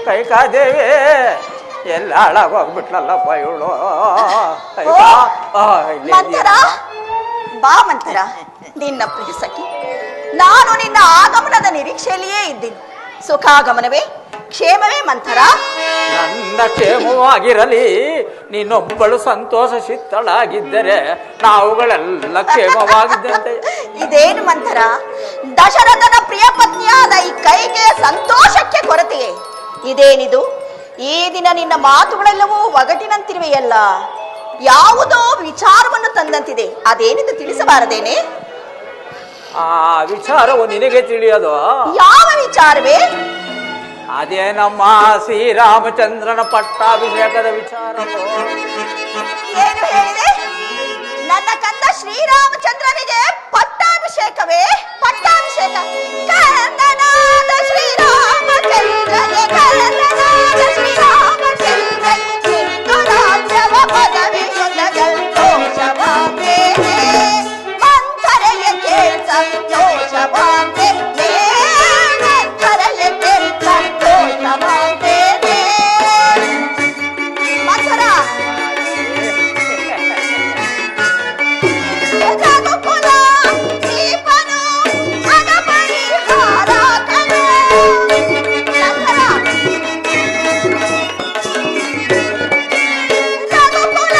ಕೈಕಾದೇವಿ ಎಲ್ಲ ಹಾಳಾಗೋಗ್ಬಿಟ್ಲಲ್ಲಪ್ಪ ಇವಳು. ಮಂಥರ, ಬಾ ಮಂಥರ, ನಿನ್ನ ಪ್ರಿಯ ಸಖಿ. ನಾನು ನಿನ್ನ ಆಗಮನದ ನಿರೀಕ್ಷೆಯಲ್ಲಿಯೇ ಇದ್ದೀನಿ. ಸುಖಾಗಮನವೇ, ಕ್ಷೇಮವೇ ಮಂಥರ? ನನ್ನ ಕ್ಷೇಮವಾಗಿರಲಿ. ನೀನೊಬ್ಬಳು ಸಂತೋಷ ಸಿತ್ತಳಾಗಿದ್ದರೆ ನಾವುಗಳೆಲ್ಲ ಕ್ಷೇಮವಾಗಿದ್ದಂತೆ. ಇದೇನು ಮಂಥರ, ದಶರಥನ ಪ್ರಿಯ ಪತ್ನಿಯಾದ ಈ ಕೈಗೆಯ ಸಂತೋಷಕ್ಕೆ ಕೊರತೆಯೇ? ಇದೇನಿದು? ಈ ದಿನ ನಿನ್ನ ಮಾತುಗಳೆಲ್ಲವೂ ಒಗಟಿನಂತಿರುವೆಯಲ್ಲ. ಯಾವುದೋ ವಿಚಾರವನ್ನು ತಂದಂತಿದೆ. ಅದೇನಿದು ತಿಳಿಸಬಾರದೇನೆ? ಆ ವಿಚಾರವು ನಿನಗೆ ತಿಳಿಯೋದು? ಯಾವ ವಿಚಾರವೇ? ಅದೇ ನಮ್ಮ ಶ್ರೀರಾಮಚಂದ್ರನ ಪಟ್ಟಾಭಿಷೇಕದ ವಿಚಾರ. ಏನು ಹೇಳಿದೆ? ನನ್ನ ಕಂದ ಶ್ರೀರಾಮಚಂದ್ರನಿಗೆ ಪಟ್ಟಾಭಿಷೇಕವೇ? ಪಟ್ಟಾಭಿಷೇಕ? ಕಂದನಾದ ಶ್ರೀರಾಮಚಂದ್ರನಿಗೆ, ಕಂದನಾದ ಶ್ರೀರಾಮಚಂದ್ರನಿಗೆ ನಿನ್ನ ರಾಜ್ಯವ ಪದವಿಯೊಂದಗಲ್ ಸಂತೋಷವಾಂತೆ, ಮಂಥರೆಯ ಕೇಳ್ ಸಂತೋಷವಾಂತೆ, ಮಂಥರೆಯ ಕೇಳ್ ಸಂತೋಷವಾಂತೆ. ಮಂಥರ, ರಘುಕುಲ ದೀಪನು ಅಗಪರಿಹಾರಕನು. ಮಂಥರ, ರಘುಕುಲ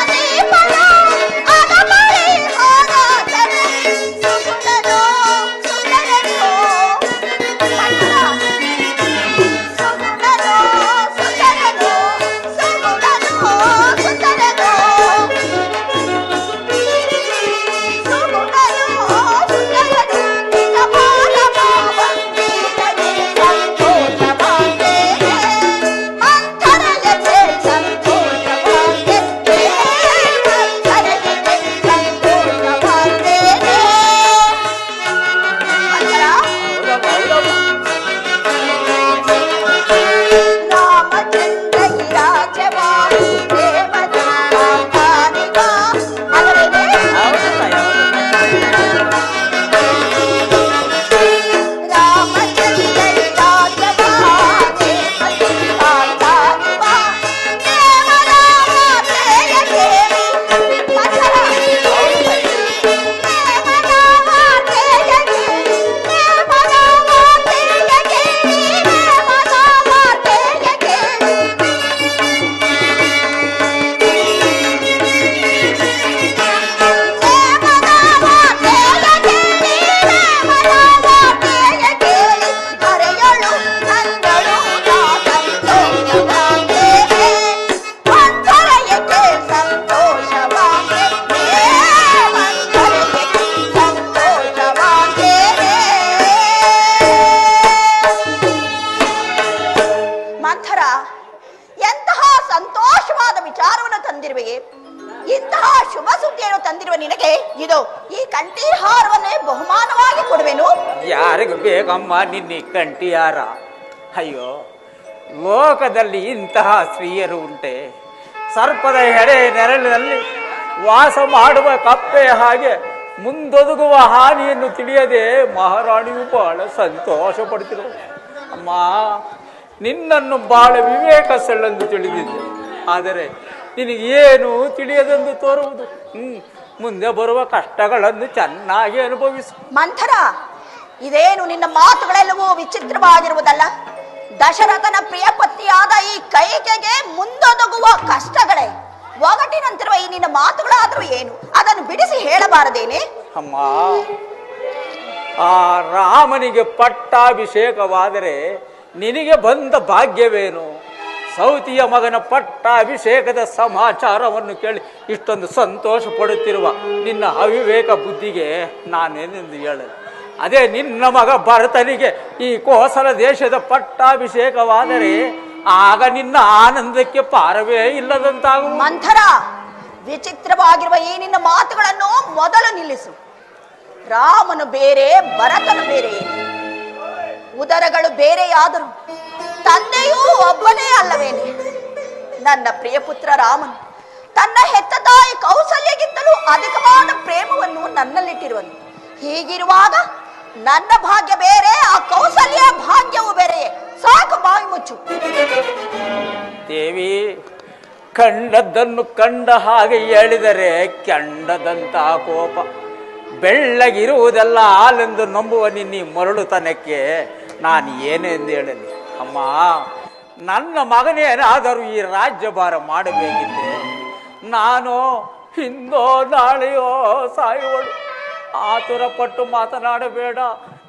ದೀಪನು ಅಗಪರಿಹಾರಕನು. ಸುಗುಣನು ಸುಂದರನು. ಮಂಥರ, ಸುಗುಣನು ಸುಂದರನು, ಸುಗುಣನು ಸುಂದರನು. ಮಂಥರ, ಎಂತಹ ಸಂತೋಷವಾದ ವಿಚಾರವನ್ನು ತಂದಿರುವೆಯೇ? ಇಂತಹ ಶುಭ ಸುದ್ದಿಯನ್ನು ತಂದಿರುವ ನಿನಗೆ ಇದು ಈ ಕಂಠೀಹಾರವನ್ನೇ ಬಹುಮಾನವಾಗಿ ಕೊಡುವೆನು. ಯಾರಿಗೂ ಬೇಕಮ್ಮ ನಿನ್ನೆ ಕಂಠಿಯಾರ? ಅಯ್ಯೋ, ಲೋಕದಲ್ಲಿ ಇಂತಹ ಸ್ತ್ರೀಯರು ಉಂಟೆ? ಸರ್ಪದ ಎಡೆ ನೆರಳಿನಲ್ಲಿ ವಾಸ ಮಾಡುವ ಕಪ್ಪೆ ಹಾಗೆ ಮುಂದೊದಗುವ ಹಾನಿಯನ್ನು ತಿಳಿಯದೆ ಮಹಾರಾಣಿಯು ಬಹಳ ಸಂತೋಷ ಪಡ್ತಿರು. ಅಮ್ಮ, ನಿನ್ನನ್ನು ಬಹಳ ವಿವೇಕಸಳೆಂದು ತಿಳಿದಿದ್ದೆ. ಆದರೆ ನಿನಗೇನು ತಿಳಿಯದೆಂದು ತೋರುವುದು. ಮುಂದೆ ಬರುವ ಕಷ್ಟಗಳನ್ನು ಚೆನ್ನಾಗಿ ಅನುಭವಿಸು. ಮಂಥರ, ಇದೇನು ನಿನ್ನ ಮಾತುಗಳೆಲ್ಲವೂ ವಿಚಿತ್ರವಾಗಿರುವುದಲ್ಲ? ದಶರಥನ ಪ್ರಿಯ ಪತ್ನಿಯಾದ ಈ ಕೈಕೆಗೆ ಮುಂದೊದಗುವ ಕಷ್ಟಗಳೇ ಒಗಟಿನಂತಿರುವ ಈ ನಿನ್ನ ಮಾತುಗಳಾದರೂ ಏನು? ಅದನ್ನು ಬಿಡಿಸಿ ಹೇಳಬಾರದೇನೆ? ಅಮ್ಮ, ಆ ರಾಮನಿಗೆ ಪಟ್ಟಾಭಿಷೇಕವಾದರೆ ನಿನಗೆ ಬಂದ ಭಾಗ್ಯವೇನು? ಸೌತಿಯ ಮಗನ ಪಟ್ಟಾಭಿಷೇಕದ ಸಮಾಚಾರವನ್ನು ಕೇಳಿ ಇಷ್ಟೊಂದು ಸಂತೋಷ ಪಡುತ್ತಿರುವ ನಿನ್ನ ಅವಿವೇಕ ಬುದ್ಧಿಗೆ ನಾನೇನೆಂದು ಹೇಳಲು? ಅದೇ ನಿನ್ನ ಮಗ ಭರತನಿಗೆ ಈ ಕೋಸಲ ದೇಶದ ಪಟ್ಟಾಭಿಷೇಕವಾದರೆ ಆಗ ನಿನ್ನ ಆನಂದಕ್ಕೆ ಪಾರವೇ ಇಲ್ಲದಂತಾಗುವ. ಮಂಥರ, ವಿಚಿತ್ರವಾಗಿರುವ ಈ ನಿನ್ನ ಮಾತುಗಳನ್ನು ಮೊದಲು ನಿಲ್ಲಿಸು. ರಾಮನು ಬೇರೆ, ಭರತನು ಬೇರೆ. ಉದರಗಳು ಬೇರೆಯಾದರು ತಂದೆಯೂ ಒಬ್ಬನೇ ಅಲ್ಲವೇನೆ? ನನ್ನ ಪ್ರಿಯ ಪುತ್ರ ರಾಮನು ತನ್ನ ಹೆತ್ತ ತಾಯಿ ಕೌಸಲ್ಯಗಿಂತಲೂ ಅಧಿಕವಾದ ಪ್ರೇಮವನ್ನು ನನ್ನಲ್ಲಿಟ್ಟಿರುವನು. ಹೀಗಿರುವಾಗ ನನ್ನ ಭಾಗ್ಯ ಬೇರೆ, ಆ ಕೌಸಲ್ಯ ಭಾಗ್ಯವು ಬೇರೆ. ಸಾಕು, ಬಾಯಿ ಮುಚ್ಚು. ದೇವಿ, ಕಂಡದ್ದನ್ನು ಕಂಡ ಹಾಗೆ ಹೇಳಿದರೆ ಕೆಂಡದಂತ ಕೋಪ. ಬೆಳ್ಳಗಿರುವುದೆಲ್ಲ ಹಾಲೆಂದು ನಂಬುವ ನಿನ್ನಿ ಮರಳುತನಕ್ಕೆ ನಾನು ಏನೆಂದು ಹೇಳಲಿ? ಅಮ್ಮ, ನನ್ನ ಮಗನೇನಾದರೂ ಈ ರಾಜ್ಯಭಾರ ಮಾಡಬೇಕಿದ್ದೆ ನಾನು ಹಿಂದೋ ನಾಳೆಯೋ ಸಾಯುವಳು. ಆತುರ ಪಟ್ಟು ಮಾತನಾಡಬೇಡ.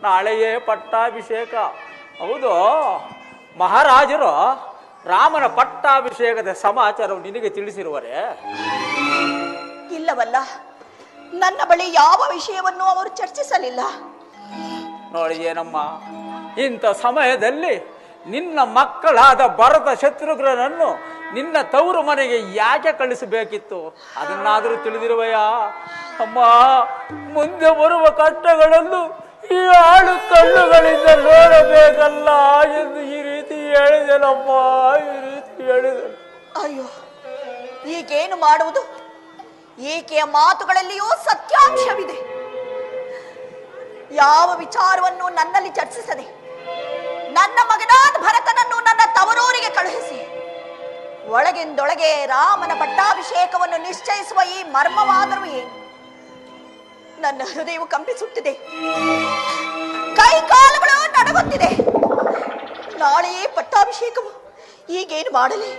ನಾಳೆಯೇ ಪಟ್ಟಾಭಿಷೇಕ. ಹೌದು, ಮಹಾರಾಜರು ರಾಮನ ಪಟ್ಟಾಭಿಷೇಕದ ಸಮಾಚಾರವು ನಿನಗೆ ತಿಳಿಸಿರುವರೆ? ಇಲ್ಲವಲ್ಲ, ನನ್ನ ಬಳಿ ಯಾವ ವಿಷಯವನ್ನು ಅವರು ಚರ್ಚಿಸಲಿಲ್ಲ. ನೋಡಿಯೇನಮ್ಮ, ಇಂಥ ಸಮಯದಲ್ಲಿ ನಿನ್ನ ಮಕ್ಕಳಾದ ಭರತ ಶತ್ರುಘ್ನನನ್ನು ನಿನ್ನ ತವರು ಮನೆಗೆ ಯಾಕೆ ಕಳಿಸಬೇಕಿತ್ತು? ಅದನ್ನಾದರೂ ತಿಳಿದಿರುವೆಯಾ? ಅಮ್ಮ, ಮುಂದೆ ಬರುವ ಕಷ್ಟಗಳನ್ನು ಈ ಆಳು ಕಣ್ಣುಗಳಿಂದ ನೋಡಬೇಕಲ್ಲ ಎಂದು ಈ ರೀತಿ ಹೇಳಿದೆನಮ್ಮ, ಈ ರೀತಿ ಹೇಳಿದೆ. ಅಯ್ಯೋ, ಈಗೇನು ಮಾಡುವುದು? ಈಕೆಯ ಮಾತುಗಳಲ್ಲಿಯೂ ಸತ್ಯಾಂಶವಿದೆ. ಯಾವ ವಿಚಾರವನ್ನು ನನ್ನಲ್ಲಿ ಚರ್ಚಿಸದೆ ನನ್ನ ಮಗನಾದ ಭರತನನ್ನು ನನ್ನ ತವರೂರಿಗೆ ಕಳುಹಿಸಿ ಒಳಗಿಂದೊಳಗೆ ರಾಮನ ಪಟ್ಟಾಭಿಷೇಕವನ್ನು ನಿಶ್ಚಯಿಸುವ ಈ ಮರ್ಮವಾದರೂ ಏನು? ನನ್ನ ಹೃದಯವು ಕಂಪಿಸುತ್ತಿದೆ, ಕೈ ಕಾಲುಗಳು ನಡುಗುತ್ತಿದೆ. ನಾಳೆಯೇ ಪಟ್ಟಾಭಿಷೇಕವು. ಈಗೇನು ಮಾಡಲಿ?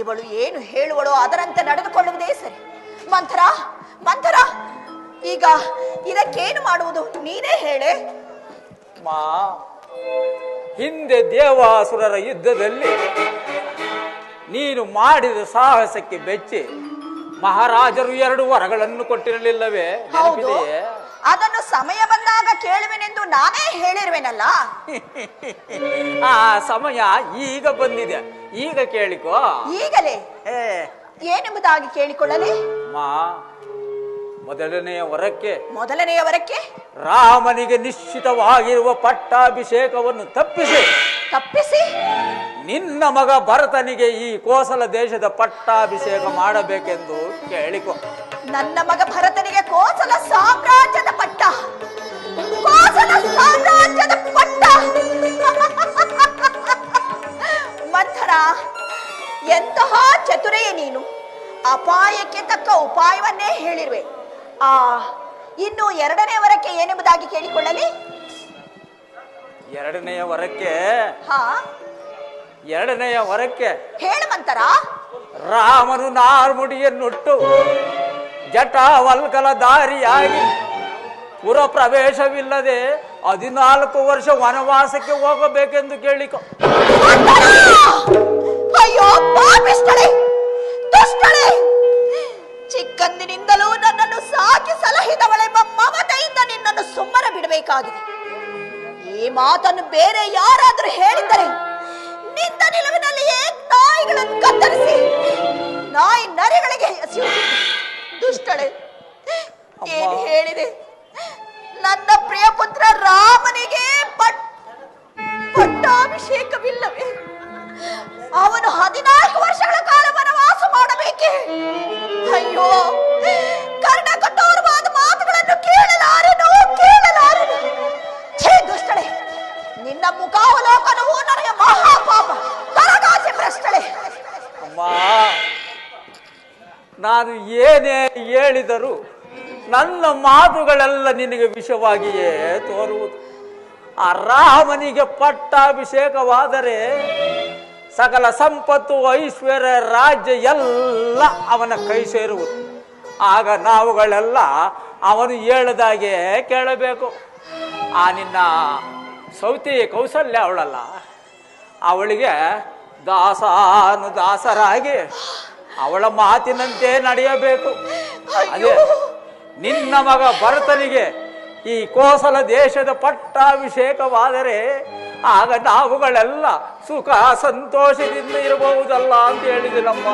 ಇವಳು ಏನು ಹೇಳುವಳೋ ಅದರಂತೆ ನಡೆದುಕೊಳ್ಳುವುದೇ ಸರಿ. ಮಂಥರ, ಮಂಥರ, ಈಗ ಇದಕ್ಕೇನು ಮಾಡುವುದು? ನೀನೇ ಹೇಳೆ. ಮಾ, ಹಿಂದೆ ದೇವಾಸುರರ ಯುದ್ಧದಲ್ಲಿ ನೀನು ಮಾಡಿದ ಸಾಹಸಕ್ಕೆ ಬೆಚ್ಚಿ ಮಹಾರಾಜರು 2 ವರಗಳನ್ನು ಕೊಟ್ಟಿರಲಿಲ್ಲವೇ? ಹೌದು, ನೆನಪಿದೆಯೇ? ಅದನ್ನು ಸಮಯ ಬಂದಾಗ ಕೇಳುವೆನೆಂದು ನಾನೇ ಹೇಳಿರುವೆನಲ್ಲ. ಆ ಸಮಯ ಈಗ ಬಂದಿದೆ, ಈಗ ಕೇಳಿಕೋ. ಈಗಲೇ ಏನೆಂಬುದಾಗಿ ಕೇಳಿಕೊಳ್ಳಲಿ? ಮಾ, ಮೊದಲನೆಯ ವರಕ್ಕೆ ರಾಮನಿಗೆ ನಿಶ್ಚಿತವಾಗಿರುವ ಪಟ್ಟಾಭಿಷೇಕವನ್ನು ತಪ್ಪಿಸಿ ನಿನ್ನ ಮಗ ಭರತನಿಗೆ ಈ ಕೋಸಲ ದೇಶದ ಪಟ್ಟಾಭಿಷೇಕ ಮಾಡಬೇಕೆಂದು ಕೇಳಿಕೊ. ನನ್ನ ಮಗ ಭರತನಿಗೆ ಕೋಸಲ ಸಾಮ್ರಾಜ್ಯದ ಪಟ್ಟ, ಕೋಸಲ ಸಾಮ್ರಾಜ್ಯದ ಪಟ್ಟ. ಮಂಥರ, ಎಂತಹ ಚತುರೆಯೇ ನೀನು! ಅಪಾಯಕ್ಕೆ ತಕ್ಕ ಉಪಾಯವನ್ನೇ ಹೇಳಿರುವೆ. ಇನ್ನು 2ನೇ ವರಕ್ಕೆ ಏನೆಂಬುದಾಗಿ ಕೇಳಿಕೊಳ್ಳಲಿ? ಎರಡನೆಯ ವರಕ್ಕೆ ಹೇಳು ಮಂಥರ. ರಾಮನು ನಾರ್ಮುಡಿಯನ್ನುಟ್ಟು ಜಟಾವಲ್ಕಲ ದಾರಿಯಾಗಿ ಪುರ ಪ್ರವೇಶವಿಲ್ಲದೆ 14 ವರ್ಷ ವನವಾಸಕ್ಕೆ ಹೋಗಬೇಕೆಂದು ಕೇಳಿಕೊ. ಅಯ್ಯೋ ಪಾಪಿಷ್ಟಳೆ, ದುಷ್ಟಳೆ! ಚಿಕ್ಕಂದಿನಿಂದಲೂ ನನ್ನನ್ನು ಸಾಕಿ ಸಲಹಿದವಳೆಂಬ ಮಮತೆಯಿಂದ ನಿನ್ನನ್ನು ಸುಮ್ಮನೆ ಬಿಡಬೇಕಾಗಿದೆ. ಈ ಮಾತನ್ನು ಬೇರೆ ಯಾರಾದರೂ ಹೇಳಿದ್ದರೆ ನಿಂದ ನಿಲುವಿನಲ್ಲಿಯೇ ನಾಯಿಗಳನ್ನು ಕತ್ತರಿಸಿ ನಾಯಿ ನರಿಗಳಿಗೆ ಎಸೆಯುತ್ತಿದ್ದೆ. ದುಷ್ಟಳೆ, ಏನು ಹೇಳಿದೆ? ನನ್ನ ಪ್ರಿಯ ಪುತ್ರ ರಾಮನಿಗೆ ಪಟ್ಟಾಭಿಷೇಕವಿಲ್ಲವೇ? ಅವನು 14 ವರ್ಷಗಳ ಕಾಲ ವನವಾಸ ಮಾಡಬೇಕೆ? ಅಯ್ಯೋ, ಕರ್ಣ ಕಠೋರವಾದ ಮಾತುಗಳನ್ನು ಕೇಳಲಾರೆನು. ಛೇ ದುಷ್ಟಳೆ, ನಿನ್ನ ಮುಖಾವಲೋಕನವು ನನಗೆ ಮಹಾಪಾಪ. ತರಗಾಸೆ ಭ್ರಷ್ಟಳೆ. ಅಮ್ಮ, ನಾನು ಏನೇ ಹೇಳಿದರೂ ನನ್ನ ಮಾತುಗಳೆಲ್ಲ ನಿನಗೆ ವಿಷವಾಗಿಯೇ ತೋರುವುದು. ಆ ರಾಮನಿಗೆ ಪಟ್ಟಾಭಿಷೇಕವಾದರೆ ಸಕಲ ಸಂಪತ್ತು, ಐಶ್ವರ್ಯ, ರಾಜ್ಯ ಎಲ್ಲ ಅವನ ಕೈ ಸೇರುವುದು. ಆಗ ನಾವುಗಳೆಲ್ಲ ಅವನು ಹೇಳಿದಾಗೆ ಕೇಳಬೇಕು. ಆ ನಿನ್ನ ಸೌತಿ ಕೌಸಲ್ಯ ಅವಳಲ್ಲ, ಅವಳಿಗೆ ದಾಸರಾಗಿ ಅವಳ ಮಾತಿನಂತೆ ನಡೆಯಬೇಕು. ಅದೇ ನಿನ್ನ ಮಗ ಭರತನಿಗೆ ಈ ಕೋಸಲ ದೇಶದ ಪಟ್ಟಾಭಿಷೇಕವಾದರೆ ಆಗ ನಾವುಗಳೆಲ್ಲ ಸುಖ ಸಂತೋಷದಿಂದ ಇರಬಹುದಲ್ಲ ಅಂತ ಹೇಳಿದೆ ನಮ್ಮ.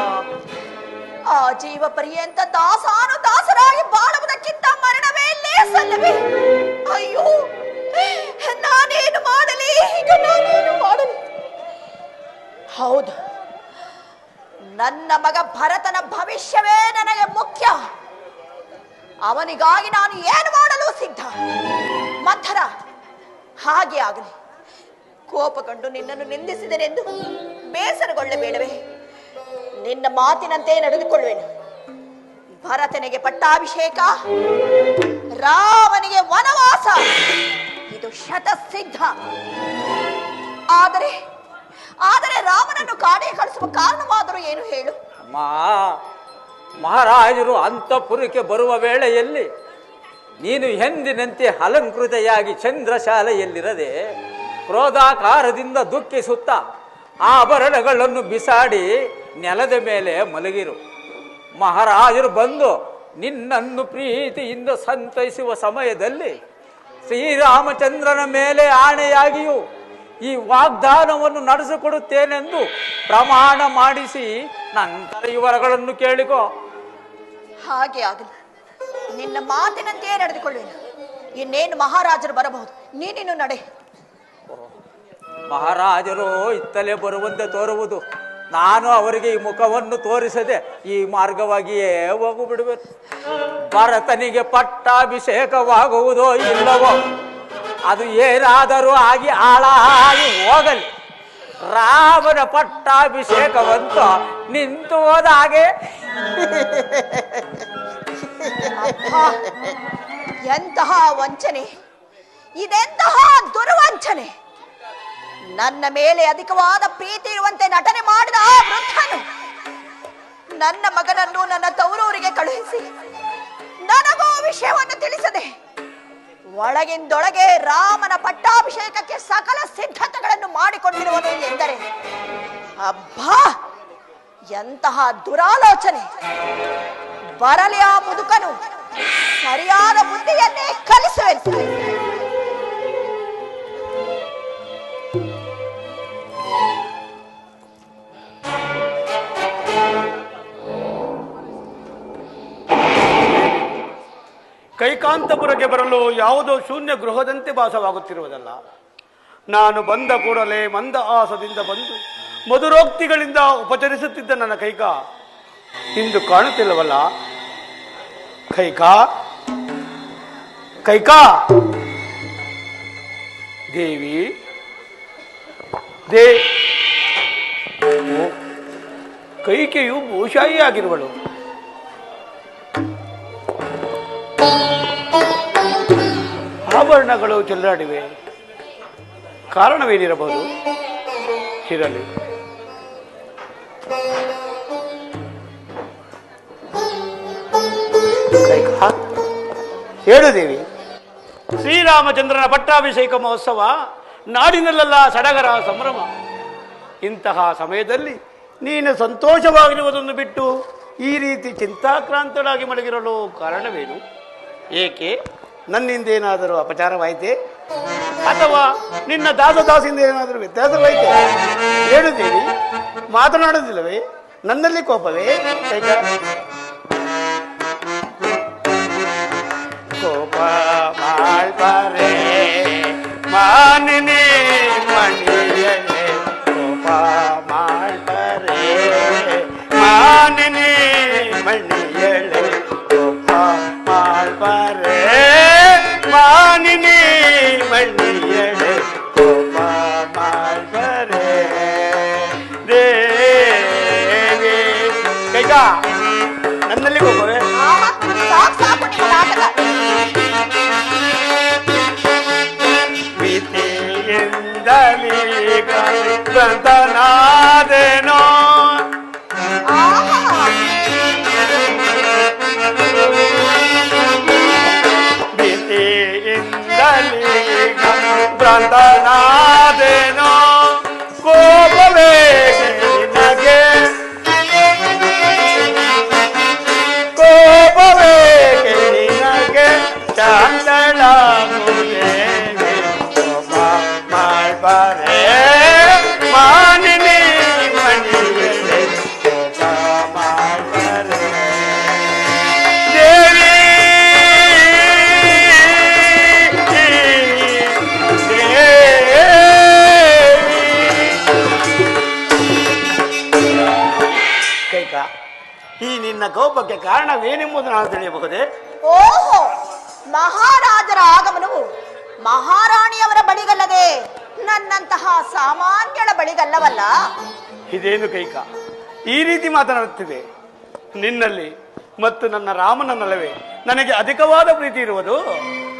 ಆ ಜೀವ ಪರ್ಯಂತ ದಾಸರಾಗಿ ಬಾಳುವುದಕ್ಕಿಂತ ಮರಣವೇ ಲೇಸಲ್ಲವೇ? ಅಯ್ಯೋ, ನಾನೇನು ಮಾಡಲಿ? ಈಗ ನಾನೇನು ಮಾಡಲಿ? ಹೌದು, ನನ್ನ ಮಗ ಭರತನ ಭವಿಷ್ಯವೇ ನನಗೆ ಮುಖ್ಯ. ಅವನಿಗಾಗಿ ನಾನು ಏನು ಮಾಡಲು ಸಿದ್ಧ. ಮಂಥರ, ಹಾಗೆ ಆಗಲಿ. ಕೋಪಗೊಂಡು ನಿನ್ನನ್ನು ನಿಂದಿಸಿದನೆಂದು ಬೇಸರಗೊಳ್ಳಬೇಡವೇ? ನಿನ್ನ ಮಾತಿನಂತೆ ನಡೆದುಕೊಳ್ಳುವೆನು. ಭರತನಿಗೆ ಪಟ್ಟಾಭಿಷೇಕ, ರಾಮನಿಗೆ ವನವಾಸ, ಇದು ಶತಸಿದ್ಧ. ಆದರೆ ಆದರೆ ರಾಮನನ್ನು ಕಾಡಿಗೆ ಕಳಿಸುವ ಕಾರಣವಾದರೂ ಏನು ಹೇಳು? ಅಮ್ಮ, ಮಹಾರಾಜರು ಅಂತಃಪುರಕ್ಕೆ ಬರುವ ವೇಳೆಯಲ್ಲಿ ನೀನು ಎಂದಿನಂತೆ ಅಲಂಕೃತೆಯಾಗಿ ಚಂದ್ರಶಾಲೆಯಲ್ಲಿರದೆ ಕ್ರೋಧಾಕಾರದಿಂದ ದುಃಖಿಸುತ್ತಾ ಆಭರಣಗಳನ್ನು ಬಿಸಾಡಿ ನೆಲದ ಮೇಲೆ ಮಲಗಿರು. ಮಹಾರಾಜರು ಬಂದು ನಿನ್ನನ್ನು ಪ್ರೀತಿಯಿಂದ ಸಂತೈಸುವ ಸಮಯದಲ್ಲಿ ಶ್ರೀರಾಮಚಂದ್ರನ ಮೇಲೆ ಆಣೆಯಾಗಿಯೂ ಈ ವಾಗ್ದಾನವನ್ನು ನಡೆಸಿಕೊಡುತ್ತೇನೆಂದು ಪ್ರಮಾಣ ಮಾಡಿಸಿ ನಂತರ ಈ ವರಗಳನ್ನು ಕೇಳಿಕೋ. ಹಾಗೆ ಆಗಲಿ. ನಿನ್ನ ಮಾತಿನಂತೆಯೇ ನಡೆದುಕೊಳ್ಳುವೆನು. ಇನ್ನೇನು ಮಹಾರಾಜರು ಬರಬಹುದು, ನೀನಿನ್ನು ನಡೆ. ಮಹಾರಾಜರು ಇತ್ತಲೇ ಬರುವಂತೆ ತೋರುವುದು. ನಾನು ಅವರಿಗೆ ಈ ಮುಖವನ್ನು ತೋರಿಸದೆ ಈ ಮಾರ್ಗವಾಗಿಯೇ ಹೋಗು ಬಿಡುವೆನು. ಭರತನಿಗೆ ಪಟ್ಟಾಭಿಷೇಕವಾಗುವುದೋ ಇಲ್ಲವೋ ಅದು ಏನಾದರೂ ಆಗಿ ಹಾಳಾಗಿ ಹೋಗಲಿ. ರಾಮನ ಪಟ್ಟಾಭಿಷೇಕವಂತೂ ನಿಂತು ಹೋದ ಹಾಗೆ. ಎಂತಹ ವಂಚನೆ, ಇದೆಂತಹ ದುರ್ವಂಚನೆ! ನನ್ನ ಮೇಲೆ ಅಧಿಕವಾದ ಪ್ರೀತಿ ಇರುವಂತೆ ನಟನೆ ಮಾಡಿದ ಆ ವೃದ್ಧನು ನನ್ನ ಮಗನನ್ನು ನನ್ನ ತವರೂರಿಗೆ ಕಳುಹಿಸಿ ನನಗೂ ವಿಷಯವನ್ನು ತಿಳಿಸದೆ ಒಳಗಿಂದೊಳಗೆ ರಾಮನ ಪಟ್ಟಾಭಿಷೇಕಕ್ಕೆ ಸಕಲ ಸಿದ್ಧತೆಗಳನ್ನು ಮಾಡಿಕೊಂಡಿರುವನು ಎಂದರೆ ಅಬ್ಬಾ, ಎಂತಹ ದುರಾಲೋಚನೆ! ಬರಲಿ ಆ ಮುದುಕನು, ಸರಿಯಾದ ಬುದ್ಧಿಯನ್ನೇ ಕಲಿಸುವೆನು. ಕೈಕಾಂತಪುರಕ್ಕೆ ಬರಲು ಯಾವುದೋ ಶೂನ್ಯ ಗೃಹದಂತೆ ಭಾಸವಾಗುತ್ತಿರುವುದಲ್ಲ. ನಾನು ಬಂದ ಕೂಡಲೇ ಮಂದ ಆಸದಿಂದ ಬಂದು ಮಧುರೋಕ್ತಿಗಳಿಂದ ಉಪಚರಿಸುತ್ತಿದ್ದ ನನ್ನ ಕೈಕಾ ಇಂದು ಕಾಣುತ್ತಿಲ್ಲವಲ್ಲ. ಕೈಕಾ, ಕೈಕಾ, ದೇವಿ ಕೈಕೆಯು ಭೂಷಾಯಿಯಾಗಿರುವಳು. ಆಭರಣಗಳು ಚೆಲ್ಲಾಡಿವೆ. ಕಾರಣವೇನಿರಬಹುದು? ಇರಲಿ. ಹೇಳು ದೇವಿ. ಶ್ರೀರಾಮಚಂದ್ರನ ಪಟ್ಟಾಭಿಷೇಕ ಮಹೋತ್ಸವ ನಾಡಿನಲ್ಲೆಲ್ಲ ಸಡಗರ ಸಂಭ್ರಮ. ಇಂತಹ ಸಮಯದಲ್ಲಿ ನೀನು ಸಂತೋಷವಾಗಿರುವುದನ್ನು ಬಿಟ್ಟು ಈ ರೀತಿ ಚಿಂತಾಕ್ರಾಂತಳಾಗಿ ಮಲಗಿರಲು ಕಾರಣವೇನು? ಏಕೆ? ನನ್ನಿಂದೇನಾದರೂ ಅಪಚಾರವಾಯಿತೆ ಅಥವಾ ನಿನ್ನ ದಾಸದಾಸಿಯಿಂದ ಏನಾದರೂ ವ್ಯತ್ಯಾಸವಾಯಿತೆ? ಹೇಳು ದೇವಿ. ಮಾತನಾಡುವುದಿಲ್ಲವೇ? ನನ್ನಲ್ಲಿ ಕೋಪವೇ? ಕೋಪ ಮಾಡ್ಬಾರೆ ಮಾನಿನಿ ಮಣಿಯೇ, ಕೋಪ ಮಾಡ್ಬಾರೆ ಮಾನಿನಿ ಮಣಿಯಳೆ, ಕೋಪ ಮಾಡ್ಬಾರೆ ಮಾನಿನಿ ಮಣಿಯಳೆ, ಕೋಪ ಮಾಡ್ಬಾರೆ ದೇವಿ. ಕೈಕಾ, ನನ್ನಲ್ಲಿ ಕೋಪವೇ? ಸಾಕು ನಿಮ್ಮ ನಾಟಕ. ಪ್ರೀತಿಯಿಂದಲೀಗ ಬಂಧನಾದೇನೋ, ಪ್ರೀತಿಯಿಂದಲೀಗ ಬಂಧನಾದೇನೋ, ಕೋಪವೇ ನಿನಗೆ, ಕೋಪವೇ ನಿನಗೆ ಚಾಂದಳಾಗುವೆ, ಕೋಪ ಮಾಡ್ಬಾರೆ ಮಾನಿನಿ ಮಣಿಯಳೆ, ಕೋಪ ಮಾಡ್ಬಾರೆ ದೇವಿ. ದೇವಿ ಕೋಪಕ್ಕೆ ಕಾರಣವೇನೆಂಬುದು ನಾನು ತಿಳಿಯಬಹುದೇ? ಓಹೋ, ಮಹಾರಾಜರ ಆಗಮನವು ಮಹಾರಾಣಿಯವರ ಬಳಿಗಲ್ಲದೆ ನನ್ನಂತಹ ಸಾಮಾನ್ಯಳ ಬಳಿಗಲ್ಲವಲ್ಲ. ಇದೇನು ಕೈಕ ಈ ರೀತಿ ಮಾತನಾಡುತ್ತಿದೆ? ನಿನ್ನಲ್ಲಿ ಮತ್ತು ನನ್ನ ರಾಮನಲ್ಲವೇ ನನಗೆ ಅಧಿಕವಾದ ಪ್ರೀತಿ ಇರುವುದು?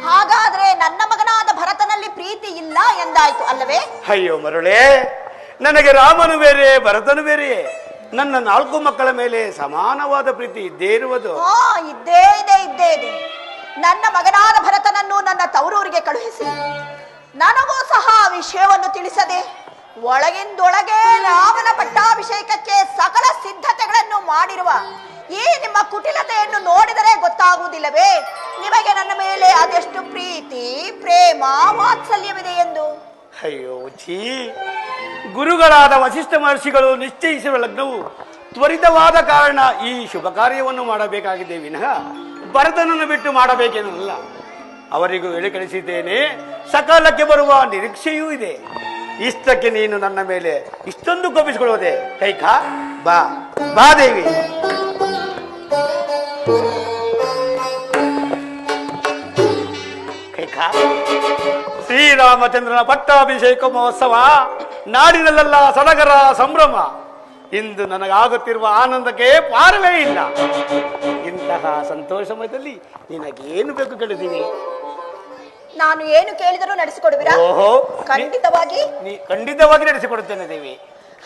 ಹಾಗಾದ್ರೆ ನನ್ನ ಮಗನಾದ ಭರತನಲ್ಲಿ ಪ್ರೀತಿ ಇಲ್ಲ ಎಂದಾಯ್ತು ಅಲ್ಲವೇ? ಅಯ್ಯೋ ಮರುಳೇ, ನನಗೆ ರಾಮನು ಬೇರೆ ಭರತನು ಬೇರೆಯೇ. ನನ್ನ 4 ಮಕ್ಕಳ ಮೇಲೆ ಸಮಾನವಾದ ಪ್ರೀತಿ ಇದ್ದೇ ಇರುವುದು. ಇದ್ದೇ ಇದೆ. ನನ್ನ ಮಗನಾದ ಭರತನನ್ನು ನನ್ನ ತವರೂರಿಗೆ ಕಳುಹಿಸಿ ನನಗೂ ಸಹ ವಿಷಯವನ್ನು ತಿಳಿಸದೆ ಒಳಗಿಂದೊಳಗೆ ರಾಮನ ಪಟ್ಟಾಭಿಷೇಕಕ್ಕೆ ಸಕಲ ಸಿದ್ಧತೆಗಳನ್ನು ಮಾಡಿರುವ ಈ ನಿಮ್ಮ ಕುಟಿಲತೆಯನ್ನು ನೋಡಿದರೆ ಗೊತ್ತಾಗುವುದಿಲ್ಲವೇ ನಿಮಗೆ ನನ್ನ ಮೇಲೆ ಅದೆಷ್ಟು ಪ್ರೀತಿ, ಪ್ರೇಮ, ವಾತ್ಸಲ್ಯವಿದೆ ಎಂದು? ಅಯ್ಯೋ ಛೀ, ಗುರುಗಳಾದ ವಸಿಷ್ಠ ಮಹರ್ಷಿಗಳು ನಿಶ್ಚಯಿಸಿರುವ ಲಗ್ನವು ತ್ವರಿತವಾದ ಕಾರಣ ಈ ಶುಭ ಕಾರ್ಯವನ್ನು ಮಾಡಬೇಕಾಗಿದೆ ವಿನಃ ಭರತನನ್ನು ಬಿಟ್ಟು ಮಾಡಬೇಕೇನಲ್ಲ. ಅವರಿಗೂ ಹೇಳಿ ಕಳಿಸಿದ್ದೇನೆ, ಸಕಾಲಕ್ಕೆ ಬರುವ ನಿರೀಕ್ಷೆಯೂ ಇದೆ. ಇಷ್ಟಕ್ಕೆ ನೀನು ನನ್ನ ಮೇಲೆ ಇಷ್ಟೊಂದು ಕೋಪಿಸಿಕೊಳ್ಳುವುದೇ? ಕೈಕಾ, ಬಾ ಬಾ ದೇವಿ. ಕೈಕಾ, ಶ್ರೀರಾಮಚಂದ್ರನ ಪಟ್ಟಾಭಿಷೇಕ ಮಹೋತ್ಸವ ನಾಡಿನಲ್ಲೆಲ್ಲ ಸಡಗರ ಸಂಭ್ರಮ. ಇಂದು ನನಗಾಗುತ್ತಿರುವ ಆನಂದಕ್ಕೆ ಪಾರವೇ ಇಲ್ಲ. ಇಂತಹ ಸಂತೋಷ ಸಮಯದಲ್ಲಿ ನಿನಗೇನು ಬೇಕು ಕೇಳಿದ್ದೀನಿ? ನಾನು ಏನು ಕೇಳಿದರೂ ನಡೆಸಿಕೊಡುವಿರಾ? ಓಹೋ, ಖಂಡಿತವಾಗಿ ನಡೆಸಿಕೊಡುತ್ತೇನೆ ದೇವಿ.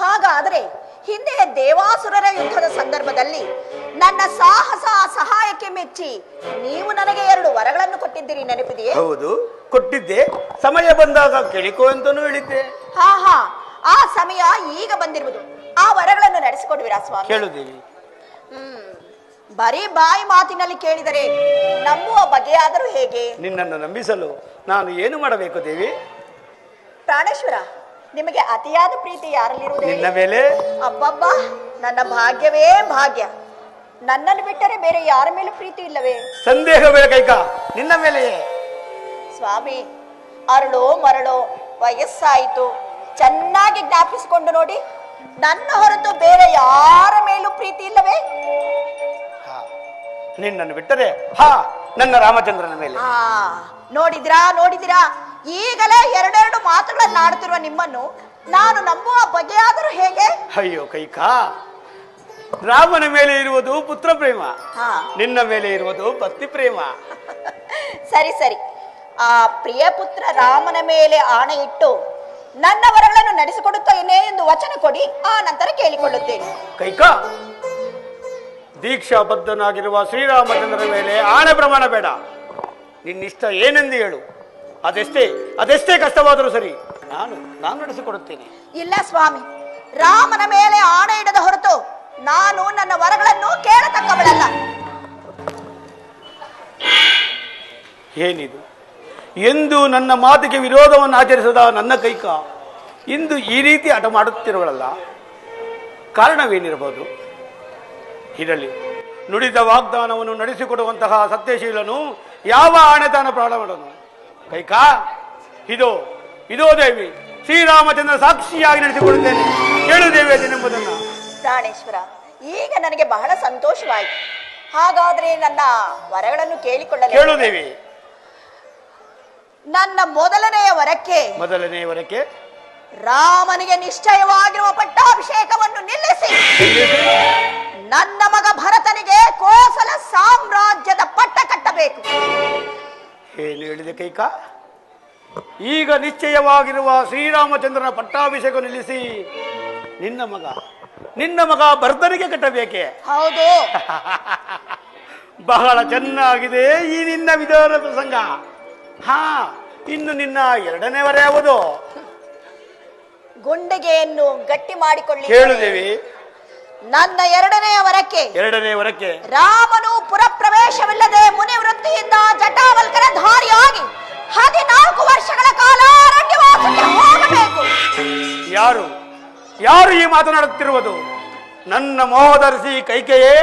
ಹಾಗಾದರೆ ಹಿಂದೆ ದೇವಾಸುರರ ಯುದ್ಧದ ಸಂದರ್ಭದಲ್ಲಿ ನನ್ನ ಸಾಹಸ ಸಹಾಯಕ್ಕೆ ಮೆಚ್ಚಿ ನೀವು ನನಗೆ 2 ವರಗಳನ್ನು ಕೊಟ್ಟಿದ್ದೀರಿ, ನೆನಪಿದೆಯೇ? ಹೌದು, ಕೊಟ್ಟಿದ್ದೆ. ಸಮಯ ಬಂದಾಗ ಕೇಳಿಕೋ ಅಂತನೂ ಹೇಳಿದ್ದೆ. ಹಾ, ಆ ಸಮಯ ಈಗ ಬಂದಿರುವುದು. ಆ ವರಗಳನ್ನು ನಡೆಸಿಕೊಡುವಿರಾ ಸ್ವಾಮಿ? ಕೇಳು ದೇವಿ. ಬರೀ ಬಾಯಿ ಮಾತಿನಲ್ಲಿ ಕೇಳಿದರೆ ನಂಬುವ ಬಗೆಯಾದರೂ ಹೇಗೆ? ನಿನ್ನನ್ನು ನಂಬಿಸಲು ನಾನು ಏನು ಮಾಡಬೇಕು ದೇವಿ? ಪ್ರಾಣೇಶ್ವರ, ನಿಮಗೆ ಅತಿಯಾದ ಪ್ರೀತಿ ಯಾರಲ್ಲಿರುವುದು? ನಿನ್ನ ಮೇಲೆ. ಅಬ್ಬಬ್ಬಾ, ನನ್ನ ಭಾಗ್ಯವೇ ಭಾಗ್ಯ. ನನ್ನನ್ನು ಬಿಟ್ಟರೆ ಬೇರೆ ಯಾರ ಮೇಲೆ ಪ್ರೀತಿ ಇಲ್ಲವೇ? ಸಂದೇಹವೇ ಕೈಕ, ನಿನ್ನ ಮೇಲೆಯೇ. ಸ್ವಾಮಿ, ಅರಳೋ ಮರಳೋ ವಯಸ್ಸಾಯಿತು, ಚೆನ್ನಾಗಿ ಜ್ಞಾಪಿಸಿಕೊಂಡು ನೋಡಿ. ನನ್ನ ಹೊರತು ಬೇರೆ ಯಾರ ಮೇಲೂ ಪ್ರೀತಿ ಇಲ್ಲವೇ? ನಿನ್ನನ್ನು ಬಿಟ್ಟರೆ ನನ್ನ ರಾಮಚಂದ್ರನ ಮೇಲೆ. ನೋಡಿದಿರಾ, ಈಗಲೇ 2 ಮಾತುಗಳನ್ನು ಆಡುತ್ತಿರುವ ನಿಮ್ಮನ್ನು ನಾನು ನಂಬುವ ಬಗೆಯಾದರೂ ಹೇಗೆ? ಅಯ್ಯೋ ಕೈಕ, ರಾಮನ ಮೇಲೆ ಇರುವುದು ಪುತ್ರ ಪ್ರೇಮ, ನಿನ್ನ ಮೇಲೆ ಇರುವುದು ಭಕ್ತಿ ಪ್ರೇಮ. ಸರಿ, ಆ ಪ್ರಿಯ ಪುತ್ರ ರಾಮನ ಮೇಲೆ ಆಣೆ ಇಟ್ಟು ನನ್ನ ವರಗಳನ್ನು ನಡೆಸಿಕೊಡುತ್ತೇನೆ ಎಂದು ವಚನ ಕೊಡಿ, ಆ ನಂತರ ಕೇಳಿಕೊಳ್ಳುತ್ತೇನೆ. ಕೈಕ, ದೀಕ್ಷಾಬದ್ಧನಾಗಿರುವ ಶ್ರೀರಾಮಚಂದ್ರನ ಮೇಲೆ ಆಣೆ ಪ್ರಮಾಣ ಬೇಡ. ನಿನ್ನಿಷ್ಟ ಏನೆಂದು ಹೇಳು. ಅದೆಷ್ಟೇ ಕಷ್ಟವಾದರೂ ಸರಿ, ನಾನು ನಡೆಸಿಕೊಡುತ್ತೇನೆ. ಇಲ್ಲ ಸ್ವಾಮಿ, ರಾಮನ ಮೇಲೆ ಆಣೆ ಇಡದ ಹೊರತು ನಾನು ನನ್ನ ವರಗಳನ್ನು ಕೇಳತಕ್ಕವಳಲ್ಲ. ಏನಿದು? ಎಂದು ನನ್ನ ಮಾತಿಗೆ ವಿರೋಧವನ್ನು ಆಚರಿಸದ ನನ್ನ ಕೈಕ ಇಂದು ಈ ರೀತಿ ಹಠ ಮಾಡುತ್ತಿರುವಳಲ್ಲ, ಕಾರಣವೇನಿರಬಹುದು? ಇರಲಿ, ನುಡಿದ ವಾಗ್ದಾನವನ್ನು ನಡೆಸಿಕೊಡುವಂತಹ ಸತ್ಯಶೀಲನು ಯಾವ ಆಣೆತಾನ ಪ್ರಾಣ ಮಾಡನು? ಕೈಕ, ಇದೋ ದೇವಿ, ಶ್ರೀರಾಮಚಂದ್ರ ಸಾಕ್ಷಿಯಾಗಿ ನಡೆಸಿಕೊಡುತ್ತೇನೆ. ಕೇಳು ದೇವಿ ಅದೇನೆಂಬುದನ್ನು. ಪ್ರಾಣೇಶ್ವರ, ಈಗ ನನಗೆ ಬಹಳ ಸಂತೋಷವಾಯಿತು. ಹಾಗಾದ್ರೆ ನನ್ನ ವರಗಳನ್ನು ಕೇಳಿಕೊಳ್ಳಲು. ಕೇಳು ದೇವಿ. ನನ್ನ ಮೊದಲನೆಯ ವರಕ್ಕೆ ರಾಮನಿಗೆ ನಿಶ್ಚಯವಾಗಿರುವ ಪಟ್ಟಾಭಿಷೇಕವನ್ನು ನಿಲ್ಲಿಸಿ ನನ್ನ ಮಗ ಭರತನಿಗೆ ಕೋಸಲ ಸಾಮ್ರಾಜ್ಯದ ಪಟ್ಟ ಕಟ್ಟಬೇಕು. ಏನು ಹೇಳಿದೆ ಕೈಕ? ಈಗ ನಿಶ್ಚಯವಾಗಿರುವ ಶ್ರೀರಾಮಚಂದ್ರನ ಪಟ್ಟಾಭಿಷೇಕ ನಿಲ್ಲಿಸಿ ನಿನ್ನ ಮಗ ಭರತನಿಗೆ ಕಟ್ಟಬೇಕೆ? ಹೌದು. ಬಹಳ ಚೆನ್ನಾಗಿದೆ ಈ ನಿನ್ನ ವಿಧಾನ ಪ್ರಸಂಗ. ಇನ್ನು ನಿನ್ನ 2ನೇ ವರ ಯಾವುದು? ಗುಂಡಿಗೆಯನ್ನು ಗಟ್ಟಿ ಮಾಡಿಕೊಳ್ಳಿ. ಕೇಳು ದೇವಿ. ನನ್ನ 2ನೇ ವರಕ್ಕೆ ರಾಮನು ಪುರಪ್ರವೇಶವಿಲ್ಲದೆ ಮುನಿವೃತ್ತಿಯಿಂದ ಜಟಾವಲ್ಕರ ಧಾರಿಯಾಗಿ 14 ವರ್ಷಗಳ ಕಾಲ ಅರಣ್ಯವಾಸಕ್ಕೆ ಹೋಗಬೇಕು. ಯಾರು ಈ ಮಾತನಾಡುತ್ತಿರುವುದು? ನನ್ನ ಮೋಹದರ್ಶಿ ಕೈಕೆಯೇ?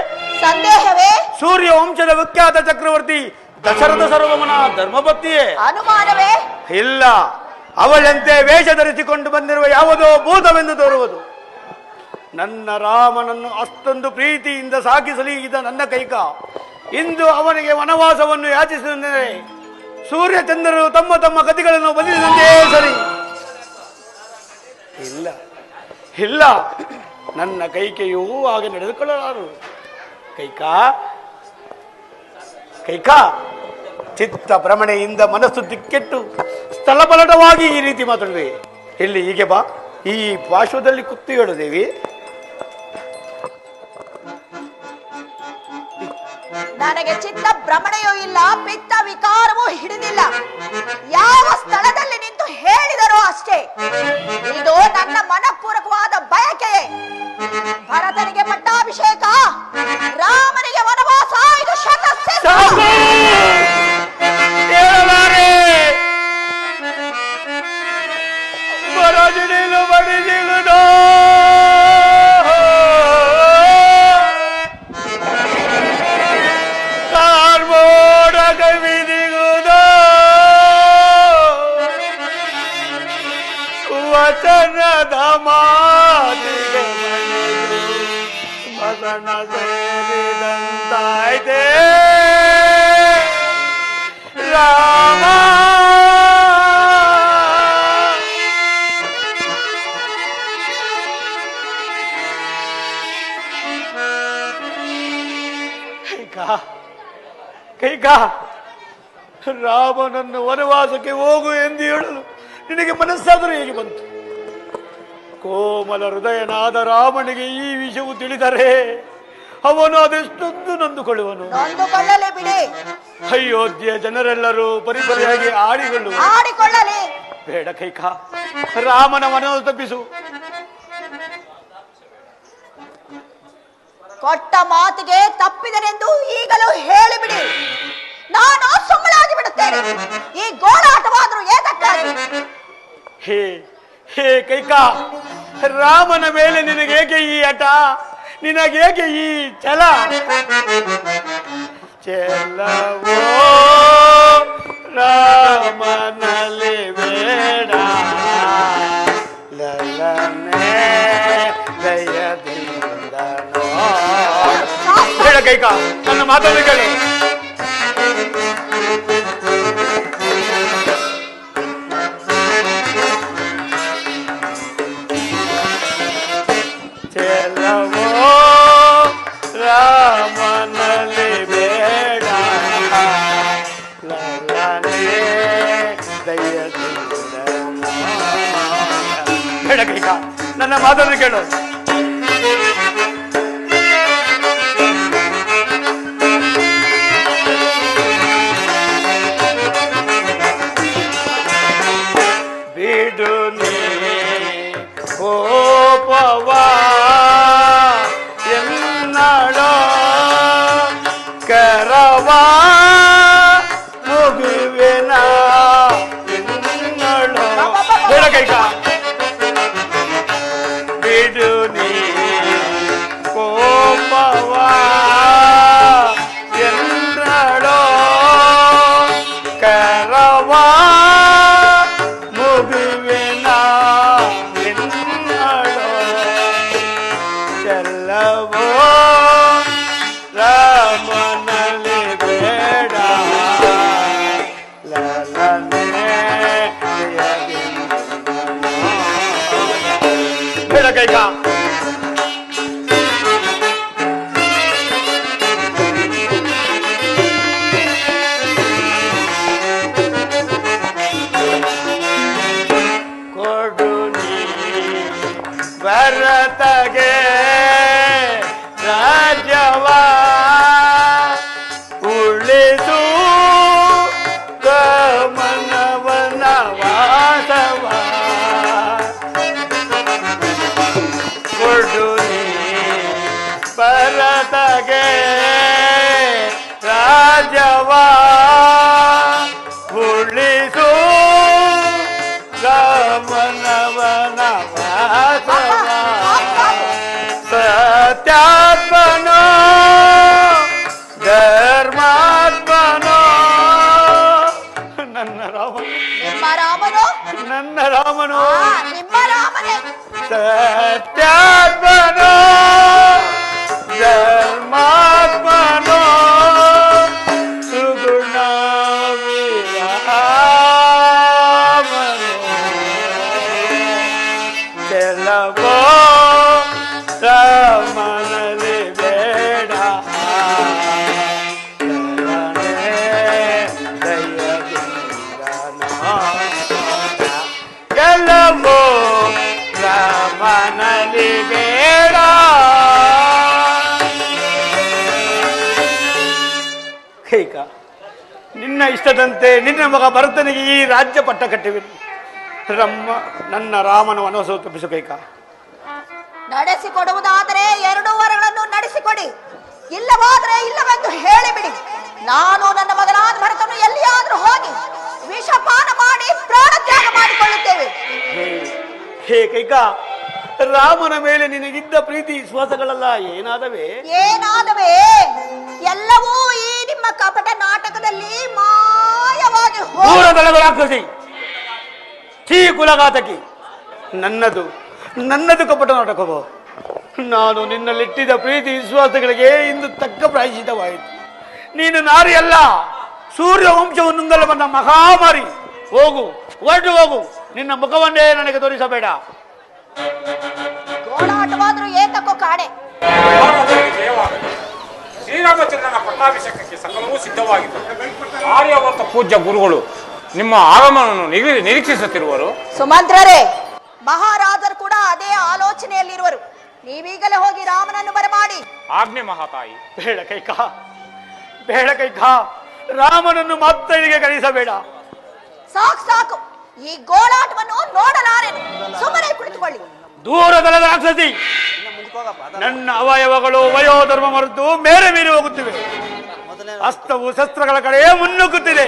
ಸಂದೇಹವೇ? ಸೂರ್ಯ ವಂಶದ ವಿಖ್ಯಾತ ಚಕ್ರವರ್ತಿ ದಶರಥ ಸರ್ವಮನ ಧರ್ಮಪತ್ನಿಯೇ? ಅನುಮಾನವೇ? ಇಲ್ಲ, ಅವಳಂತೆ ವೇಷ ಧರಿಸಿಕೊಂಡು ಬಂದಿರುವ ಯಾವುದೋ ಭೂತವೆಂದು ತೋರುವುದು. ನನ್ನ ರಾಮನನ್ನು ಅಷ್ಟೊಂದು ಪ್ರೀತಿಯಿಂದ ಸಾಗಿಸಲಿದ್ದ ನನ್ನ ಕೈಕ ಇಂದು ಅವನಿಗೆ ವನವಾಸವನ್ನು ಯಾಚಿಸಿದರೆ ಸೂರ್ಯಚಂದ್ರರು ತಮ್ಮ ತಮ್ಮ ಗತಿಗಳನ್ನು ಬದಲಿಸಿದಂತೆ ಸರಿ. ಇಲ್ಲ ಇಲ್ಲ, ನನ್ನ ಕೈಕೆಯೂ ಹಾಗೆ ನಡೆದುಕೊಳ್ಳಲಾರು. ಕೈಕಾ ಕೈಕಾ, ಚಿತ್ತ ಭ್ರಮಣೆಯಿಂದ ಮನಸ್ಸು ದಿಕ್ಕೆಟ್ಟು ಸ್ಥಳಪಲಟವಾಗಿ ಈ ರೀತಿ ಮಾತಾಡುವೆ. ಇಲ್ಲಿ ಹೀಗೆ ಬಾ, ಈ ಪಾರ್ಶ್ವದಲ್ಲಿ ಕುತ್ತು ಹೇಳು ದೇವಿ. ನನಗೆ ಚಿತ್ತ ಭ್ರಮಣೆಯೂ ಇಲ್ಲ, ಪಿತ್ತ ವಿಕಾರವೂ ಹಿಡಿದಿಲ್ಲ. ಯಾವ ಸ್ಥಳದಲ್ಲಿ ನಿಂತು ಹೇಳಿದರೋ ಅಷ್ಟೇ. ಇದು ನನ್ನ ಮನಪೂರ್ವಕವಾದ ಬಯಕೆಯೇ. ಭರತನಿಗೆ ಪಟ್ಟಾಭಿಷೇಕ, ರಾಮನಿಗೆ ವನವಾಸ, ಇದು ಶತಸಿದ್ಧ. ವಚನದ ಮಾತಿಗೆ ಮಗನ ಸೇರಿದಂತಾಯ್ತೆ ರಾಮ. ಕೈಕಾ, ರಾಮನನ್ನು ವನವಾಸಕ್ಕೆ ಹೋಗು ಎಂದು ಹೇಳಲು ನಿನಗೆ ಮನಸ್ಸಾದರೂ ಹೇಗೆ ಬಂತು? ಕೋಮಲ ಹೃದಯನಾದ ರಾಮನಿಗೆ ಈ ವಿಷಯವು ತಿಳಿದರೆ ಅವನು ಅದೆಷ್ಟೊಂದು ನೊಂದುಕೊಳ್ಳುವನು. ನೊಂದುಕೊಳ್ಳಲಿ ಬಿಡಿ. ಅಯೋಧ್ಯೆ ಜನರೆಲ್ಲರೂ ಪರಿಪರಿಯಾಗಿ ಆಡಿಕೊಳ್ಳಲಿ. ಬೇಡ ಕೈಕಾ, ರಾಮನ ಮನವನ್ನು ತಪ್ಪಿಸು. ಕೊಟ್ಟ ಮಾತಿಗೆ ತಪ್ಪಿದನೆಂದು ಈಗಲೂ ಹೇಳಿಬಿಡಿ. ನಾನು ಸುಮ್ಮನಾಗಿ ಬಿಡುತ್ತೇನೆ. ಈ ಗೋಳಾಟವಾದರೂ ಏತಕ್ಕಾಗಿ? ಹೇ ಹೇ ಕೈಕಾ, ರಾಮನ ಮೇಲೆ ನಿನಗೇಕೆ ಈ ಹಠ? ನಿನಗೇಕೆ ಈ ಛಲ? ಚೆಲ್ಲವೋ ರಾಮನಲ್ಲಿ ಬೇಡ ಲಲನೆ ದಯದಿಂದ ಬೇಡ ಕೈಕಾ, ನನ್ನ ಮಾತನ್ನು ಕೇಳು. ಚೆಲ್ಲವೋ ರಾಮನಲ್ಲಿ ಬೇಡ ಲಲನೆ ದಯದಿಂದ ಬೇಡ ಕೈಕಾ, ನನ್ನ ಮಾತನ್ನು ಕೇಳು. ಬಿಡು ನೀ ಕೋಪವಾ ಎನ್ನಡೋ ಕರವಾ ಮುಗುವೆನ ಎನ್ನಡೋ. ಬೇಡ ಕೈಕಾ, ಬಿಡು ನೀ ಕೋಪವಾ ಎನ್ನಡೋ ಕರವಾ ಮುಗುವೆನ ಎನ್ನಡೋ. ಚೆಲ್ಲವೋ ರಾಮನಲ್ಲಿ ಬೇಡ ಲಲನೆ ಬೇಡ ಕೈಕಾ. ಕೊಡು ನೀ ಭರತಗೆ ರಾಜ್ಯವ ಉಳಿಸು ಗಮನವನ ವಾಸವ. ಕೊಡು ನೀ ಭರತಗೆ ರಾಜ್ಯವ ಉಳಿಸು ಗಮನವನ ವಾಸವ. ಸತ್ಯಾತ್ಮನೋ ಧರ್ಮಾತ್ಮನೋ ನನ್ನ ರಾಮ, ನಿಮ್ಮ ರಾಮನು, ನನ್ನ ರಾಮನು ನಿಮ್ಮ ರಾಮನೇ. ಸತ್ಯಾತ್ಮನೋ ಬೇಡ. ಕೈಕ, ನಿನ್ನ ಇಷ್ಟದಂತೆ ನಿನ್ನ ಮಗ ಭರತನಿಗೆ ಈ ರಾಜ್ಯ ಪಟ್ಟ ಕಟ್ಟಿವೆ. ನನ್ನ ರಾಮನ ವನವಾಸ ತಪ್ಪಿಸು ಕೈಕ. ನಡೆಸಿಕೊಡುವುದಾದರೆ 2 ವರಗಳನ್ನು ನಡೆಸಿಕೊಡಿ, ಇಲ್ಲವಾದರೆ ಇಲ್ಲವೆಂದು ಹೇಳಿಬಿಡಿ. ನಾನು ನನ್ನ ಮಗನಾದ ಭರತನು ಎಲ್ಲಿಯಾದ್ರೂ ಹೋಗಿ ವಿಷಪಾನ ಮಾಡಿ ಪ್ರಾಣ ತ್ಯಾಗ ಮಾಡಿಕೊಳ್ಳುತ್ತೇವೆ. ಹೇ ಕೈಕ, ರಾಮನ ಮೇಲೆ ನಿನಗಿದ್ದ ಪ್ರೀತಿ ವಿಶ್ವಾಸಗಳೆಲ್ಲ ಏನಾದವೇ? ಎಲ್ಲವೂ ಈ ನಿಮ್ಮ ಕಪಟ ನಾಟಕದಲ್ಲಿ ಮಾಯವಾಗಿ ರಾಕ್ಷಸಿ, ಛೀ ಕುಲಘಾತಕಿ, ನನ್ನದು ಕಪಟ ನಾಟಕವೋ? ನಾನು ನಿನ್ನಲ್ಲಿಟ್ಟಿದ್ದ ಪ್ರೀತಿ ವಿಶ್ವಾಸಗಳಿಗೆ ಇಂದು ತಕ್ಕ ಪ್ರಾಯಶ್ಚಿತವಾಯಿತು. ನೀನು ನಾರಿಯಲ್ಲ, ಸೂರ್ಯ ವಂಶವನ್ನು ನುಂಗಲು ಬಂದ ಮಹಾಮಾರಿ. ಹೋಗು, ಹೊರಟು ಹೋಗು, ನಿನ್ನ ಮುಖವನ್ನೇ ನನಗೆ ತೋರಿಸಬೇಡ. ಗೋಳಾಟವಾದ್ರೂ ಏತಕ್ಕೋ ಕಾಣೆ. ಶ್ರೀರಾಮಚಂದ್ರನ ಪಟ್ಟಾಭಿಷೇಕಕ್ಕೆ ಸಕಲವೂ ಸಿದ್ಧವಾಗಿತ್ತು. ಆರ್ಯವರ್ತ ಪೂಜ್ಯ ಗುರುಗಳು ನಿಮ್ಮ ಆಗಮನವನ್ನು ನಿರೀಕ್ಷಿಸುತ್ತಿರುವರು. ಸುಮಂತ್ರರೇ, ಮಹಾರಾಜರು ಕೂಡ ಅದೇ ಆಲೋಚನೆಯಲ್ಲಿರುವರು. ನೀವೀಗಲೇ ಹೋಗಿ ರಾಮನನ್ನು ಬರಮಾಡಿ. ಆಜ್ಞೆ ಮಹಾತಾಯಿ. ಬೇಡ ಕೈಕ, ರಾಮನನ್ನು ಮತ್ತೆ ಇಲ್ಲಿಗೆ ಕರೆಸಬೇಡ. ಸಾಕು, ಈ ಗೋಳಾಟವನ್ನು ನೋಡಲಾರೆನು. ಸುಮ್ಮನೆ ಕುಳಿತುಕೊಳ್ಳಿ. ದೂರದಲ್ಲ ರಾಕ್ಷಸಿ, ನನ್ನ ಅವಯವಗಳು ವಯೋಧರ್ಮ ಮರೆತು ಮೇರೆ ಮೀರಿ ಹೋಗುತ್ತಿವೆ. ಹಸ್ತವು ಶಸ್ತ್ರಗಳ ಕಡೆ ಮುನ್ನುಗ್ಗುತ್ತಿದೆ.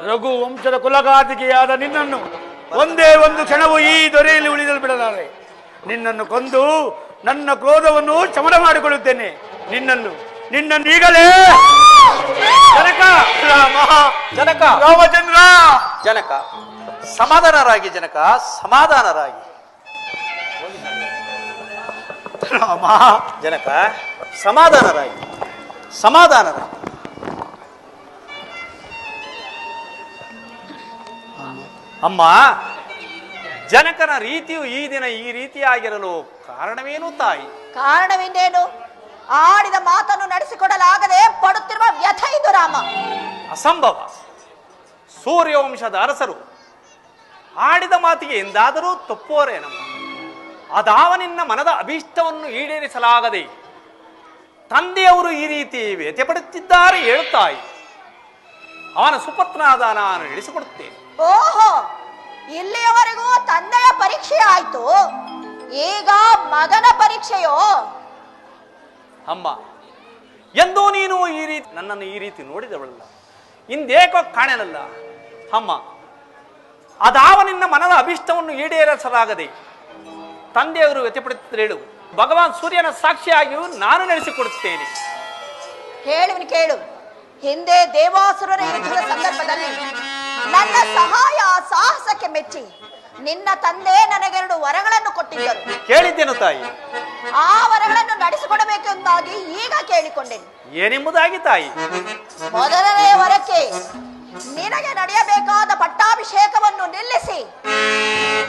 ರಘು ವಂಶದ ಕುಲಘಾತಿಕೆಯಾದ ನಿನ್ನನ್ನು ಒಂದೇ ಒಂದು ಕ್ಷಣವೂ ಈ ದೊರೆಯಲ್ಲಿ ಉಳಿದಲು ಬಿಡಲಾರೆ. ನಿನ್ನನ್ನು ಕೊಂದು ನನ್ನ ಕ್ರೋಧವನ್ನು ಶಮನ ಮಾಡಿಕೊಳ್ಳುತ್ತೇನೆ. ನಿನ್ನನ್ನು ಈಗಲೇ ಜನಕ, ರಾಮಚಂದ್ರ, ಜನಕ ಸಮಾಧಾನರಾಗಿ, ಜನಕ ಸಮಾಧಾನರಾಗಿ. ರಾಮ, ಜನಕ ಸಮಾಧಾನರಾಗಿ. ಅಮ್ಮ, ಜನಕನ ರೀತಿಯು ಈ ದಿನ ಈ ರೀತಿಯಾಗಿರಲು ಕಾರಣವೇನು ತಾಯಿ? ಕಾರಣವಿಂದೇನು? ಆಡಿದ ಮಾತನ್ನು ನಡೆಸಿಕೊಡಲಾಗದೆ ಪಡುತ್ತಿರುವ ವ್ಯಥ ಇದು ರಾಮ. ಅಸಂಭವ. ಸೂರ್ಯವಂಶದ ಅರಸರು ಆಡಿದ ಮಾತಿಗೆ ಎಂದಾದರೂ ತಪ್ಪೋರೇನಮ್ಮ? ಅದಾವನಿನ್ನ ಮನದ ಅಭೀಷ್ಟವನ್ನು ಈಡೇರಿಸಲಾಗದೆ ತಂದೆಯವರು ಈ ರೀತಿ ವ್ಯಥೆಪಡುತ್ತಿದ್ದಾರೆ ಹೇಳುತ್ತಾಯಿ. ಅವನ ಸುಪತ್ನಾದ ನಾನು ನಡೆಸಿಕೊಡುತ್ತೇನೆ. ಓಹೋ, ಇಲ್ಲಿಯವರೆಗೂ ತಂದೆಯ ಪರೀಕ್ಷೆ ಆಯ್ತು, ಈಗ ಮಗನ ಪರೀಕ್ಷೆಯೋ? ಅಮ್ಮ, ಎಂದೂ ನೀನು ನನ್ನನ್ನು ಈ ರೀತಿ ನೋಡಿದವಳಲ್ಲ, ಇಂದೇಕೋ ಕಾಣೆನಲ್ಲ. ಅಮ್ಮ, ಅದಾವನಿನ್ನ ಮನದ ಅಭಿಷ್ಟವನ್ನು ಈಡೇರಿಸಲಾಗದೆ ತಂದೆಯವರು ವ್ಯಥೆಪಡುತ್ತಿದ್ದೇಳು. ಭಗವಾನ್ ಸೂರ್ಯನ ಸಾಕ್ಷಿಯಾಗಿಯೂ ನಾನು ನಡೆಸಿಕೊಡುತ್ತೇನೆ. ಕೇಳು, ಹಿಂದೆ ದೇವಾಸುರರ ಯುದ್ಧದ ಸಂದರ್ಭದಲ್ಲಿ ನನ್ನ ಸಹಾಯ ಸಾಹಸಕ್ಕೆ ಮೆಚ್ಚಿ ನಿನ್ನ ತಂದೆ ನನಗೆ 2 ವರಗಳನ್ನು ಕೊಟ್ಟಿದ್ದರು. ಕೇಳಿದ್ದೇನು ತಾಯಿ? ಆ ವರಗಳನ್ನು ನಡೆಸಿಕೊಡಬೇಕೆಂದಾಗಿ ಈಗ ಕೇಳಿಕೊಂಡೆನು. ಏನೆಂಬುದಾಗಿ ತಾಯಿ? ಮೊದಲನೆಯ ವರಕ್ಕೆ ನಿನಗೆ ನಡೆಯಬೇಕಾದ ಪಟ್ಟಾಭಿಷೇಕವನ್ನು ನಿಲ್ಲಿಸಿ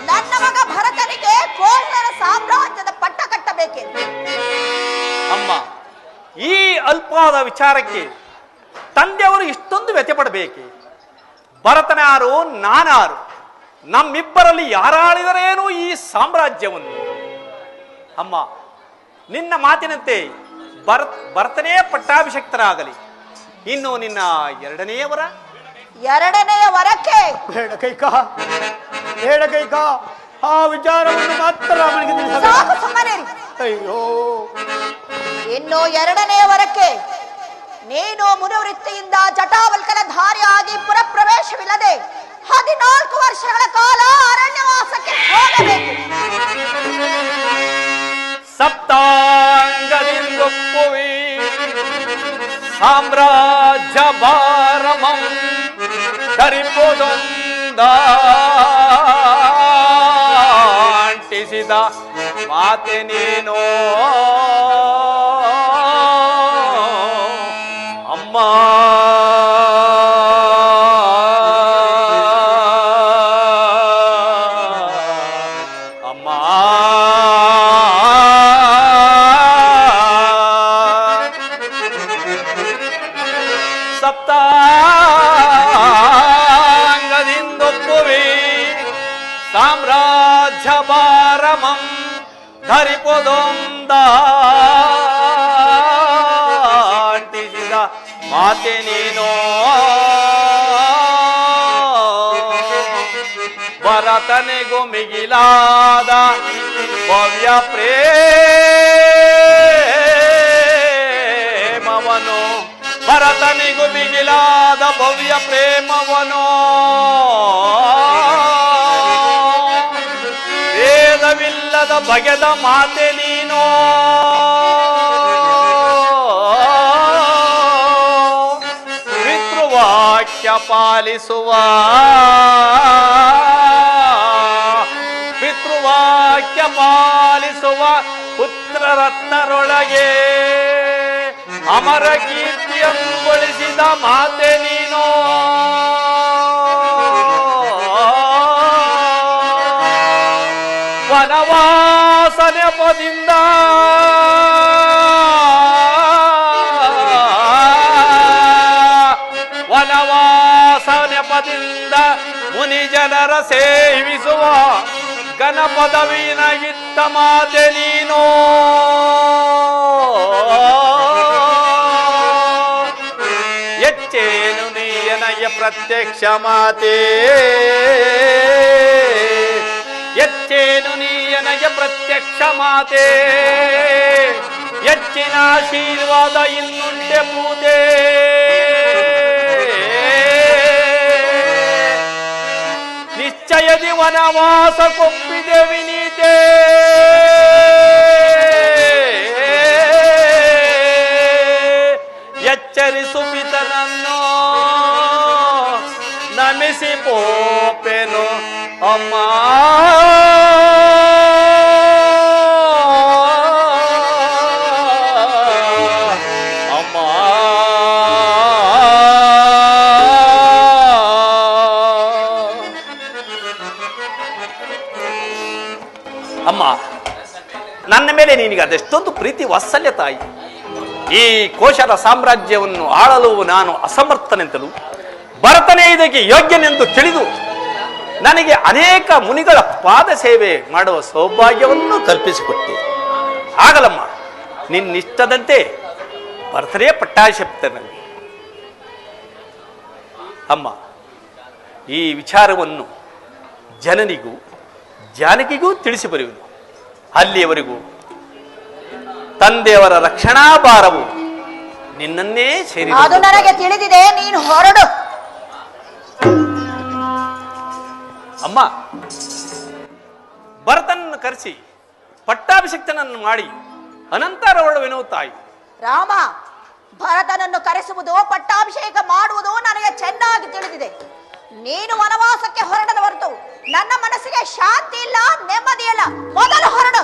ನನ್ನ ಮಗ ಭರತನಿಗೆ ಕೋಸಲ ಸಾಮ್ರಾಜ್ಯದ ಪಟ್ಟ ಕಟ್ಟಬೇಕೆಂದು. ಅಮ್ಮ, ಈ ಅಲ್ಪಾದ ವಿಚಾರಕ್ಕೆ ತಂದೆಯವರು ಇಷ್ಟೊಂದು ವ್ಯಥೆಪಡಬೇಕೆ? ಭರತನಾರು, ನಾನಾರು, ನಮ್ಮಿಬ್ಬರಲ್ಲಿ ಯಾರಾಳಿದರೇನು ಈ ಸಾಮ್ರಾಜ್ಯವನ್ನು? ಅಮ್ಮ, ನಿನ್ನ ಮಾತಿನಂತೆ ಭರತನೇ ಪಟ್ಟಾಭಿಷಕ್ತರಾಗಲಿ. ಇನ್ನು ನಿನ್ನ ಎರಡನೆಯ ವರಕ್ಕೆ ಬೇಡ ಕೈಕ, ಆ ವಿಚಾರವನ್ನು ಮಾತ್ರ ರಾಮನಿಗೆ ತಿಳಿಸಬೇಕು. ಸಾಕು, ಸುಮ್ಮನಿರಿ. ಅಯ್ಯೋ, ಇನ್ನು 2ನೇ ವರಕ್ಕೆ ನೀನು ಮುನಿವೃತ್ತಿಯಿಂದ ಜಟಾವಲ್ಕನ ಧಾರಿಯಾಗಿ ಪುರಪ್ರವೇಶವಿಲ್ಲದೆ 14 ವರ್ಷಗಳ ಕಾಲ ಅರಣ್ಯವಾಸಕ್ಕೆ ಹೋಗಬೇಕು. ಸಪ್ತಾಂಗದಿಂದೊಪ್ಪುವಿ ಸಾಮ್ರಾಜ್ಯ ಭಾರಮಂ ಧರಿಪುದೊಂದಾಂಟಿಸಿದ ಮಾತೆ ನೀನೋ ಅಮ್ಮ. ಸಪ್ತಾಂಗದಿಂದೊಪ್ಪುವಿ ಸಾಮ್ರಾಜ್ಯ ಭಾರಮಂ ಹರಿಪೊದೊಂದ ಅಂಟಿಸಿದ ಮಾತೆ ನೀನು ಭರತನಿಗೂ ಮಿಗಿಲಾದ ಭವ್ಯ ಪ್ರೇಮವನು ಭರತನಿಗೂ ಮಿಗಿಲಾದ ಭವ್ಯ ಪ್ರೇಮವನು ವೇದವಿಲ್ಲದ ಬಗೆದ ಮಾತೆ ನೀನು ಪಿತೃವಾಕ್ಯ ಪಾಲಿಸುವ ಪಿತೃವಾಕ್ಯ ಪಾಲಿಸುವ ಪುತ್ರರತ್ನರೊಳಗೆ ಅಮರ ಕೀರ್ತಿಯಂಗೊಳಿಸಿದ ಮಾತೆ ನೀನು ವನವಾಸ ನೆಪದಿಂದ ವನವಾಸ ನೆಪದಿಂದ ಮುನಿ ಜನರ ಸೇವಿಸುವ ಗಣಪದವಿನಗಿತ್ತ ಮಾತೆ ನೀನು ಎಚ್ಚೇನು ನೀಯನಯ ಪ್ರತ್ಯಕ್ಷ ಮಾತೆ ಎಚ್ಚೇನು ನೀಯನಯ ಪ್ರತ್ಯಕ್ಷ ಮಾತೆ ಹೆಚ್ಚಿನ ಆಶೀರ್ವಾದ ಇನ್ನುಂಟೆ ಪೂಜೆ ನಿಶ್ಚಯದಿ ವನವಾಸ ಕೊಪ್ಪಿದೆ ವಿನೀತೆ ಎಚ್ಚರಿಸು ಪಿತನನ್ನು ನಮಿಸಿ ಪೋಪೆನು ಅಮ್ಮ ಅಮ್ಮ ಅಮ್ಮ ನನ್ನ ಮೇಲೆ ನಿನಗೆ ಅದೆಷ್ಟೊಂದು ಪ್ರೀತಿ ವಾತ್ಸಲ್ಯ ತಾಯಿ ಈ ಕೋಶರ ಸಾಮ್ರಾಜ್ಯವನ್ನು ಆಳಲು ನಾನು ಅಸಮರ್ಥನೆಂತಲೂ ಭರತನೇ ಇದಕ್ಕೆ ಯೋಗ್ಯನೆಂದು ತಿಳಿದು ನನಗೆ ಅನೇಕ ಮುನಿಗಳ ಪಾದ ಸೇವೆ ಮಾಡುವ ಸೌಭಾಗ್ಯವನ್ನು ಕಲ್ಪಿಸಿಕೊಟ್ಟೆ ಆಗಲಮ್ಮ ನಿನ್ನಿಷ್ಟದಂತೆ ಭರತನೇ ಪಟ್ಟಾಭಿಷಿಕ್ತನಲ್ಲಿ ಅಮ್ಮ ಈ ವಿಚಾರವನ್ನು ಜನನಿಗೂ ಜಾನಕಿಗೂ ತಿಳಿಸಿ ಬರುವುದು ಅಲ್ಲಿಯವರೆಗೂ ತಂದೆಯವರ ರಕ್ಷಣಾ ಭಾರವು ನಿನ್ನನ್ನೇ ಸೇರಿ ಅದು ನನಗೆ ತಿಳಿದಿದೆ, ನೀನು ಹೊರಡು. ಅಮ್ಮ ಭರತನನ್ನು ಕರೆಸಿ ಪಟ್ಟಾಭಿಷಿಕ್ತನನ್ನು ಮಾಡಿ ಅನಂತರ ಹೊರಡುವೆನು ತಾಯಿ. ರಾಮ, ಭರತನನ್ನು ಕರೆಸುವುದು ಪಟ್ಟಾಭಿಷೇಕ ಮಾಡುವುದು ನನಗೆ ಚೆನ್ನಾಗಿ ತಿಳಿದಿದೆ. ನೀನು ವನವಾಸಕ್ಕೆ ಹೊರಡದ ಹೊರತು ನನ್ನ ಮನಸ್ಸಿಗೆ ಶಾಂತಿ ಇಲ್ಲ, ನೆಮ್ಮದಿ ಇಲ್ಲ. ಮೊದಲು ಹೊರಡು.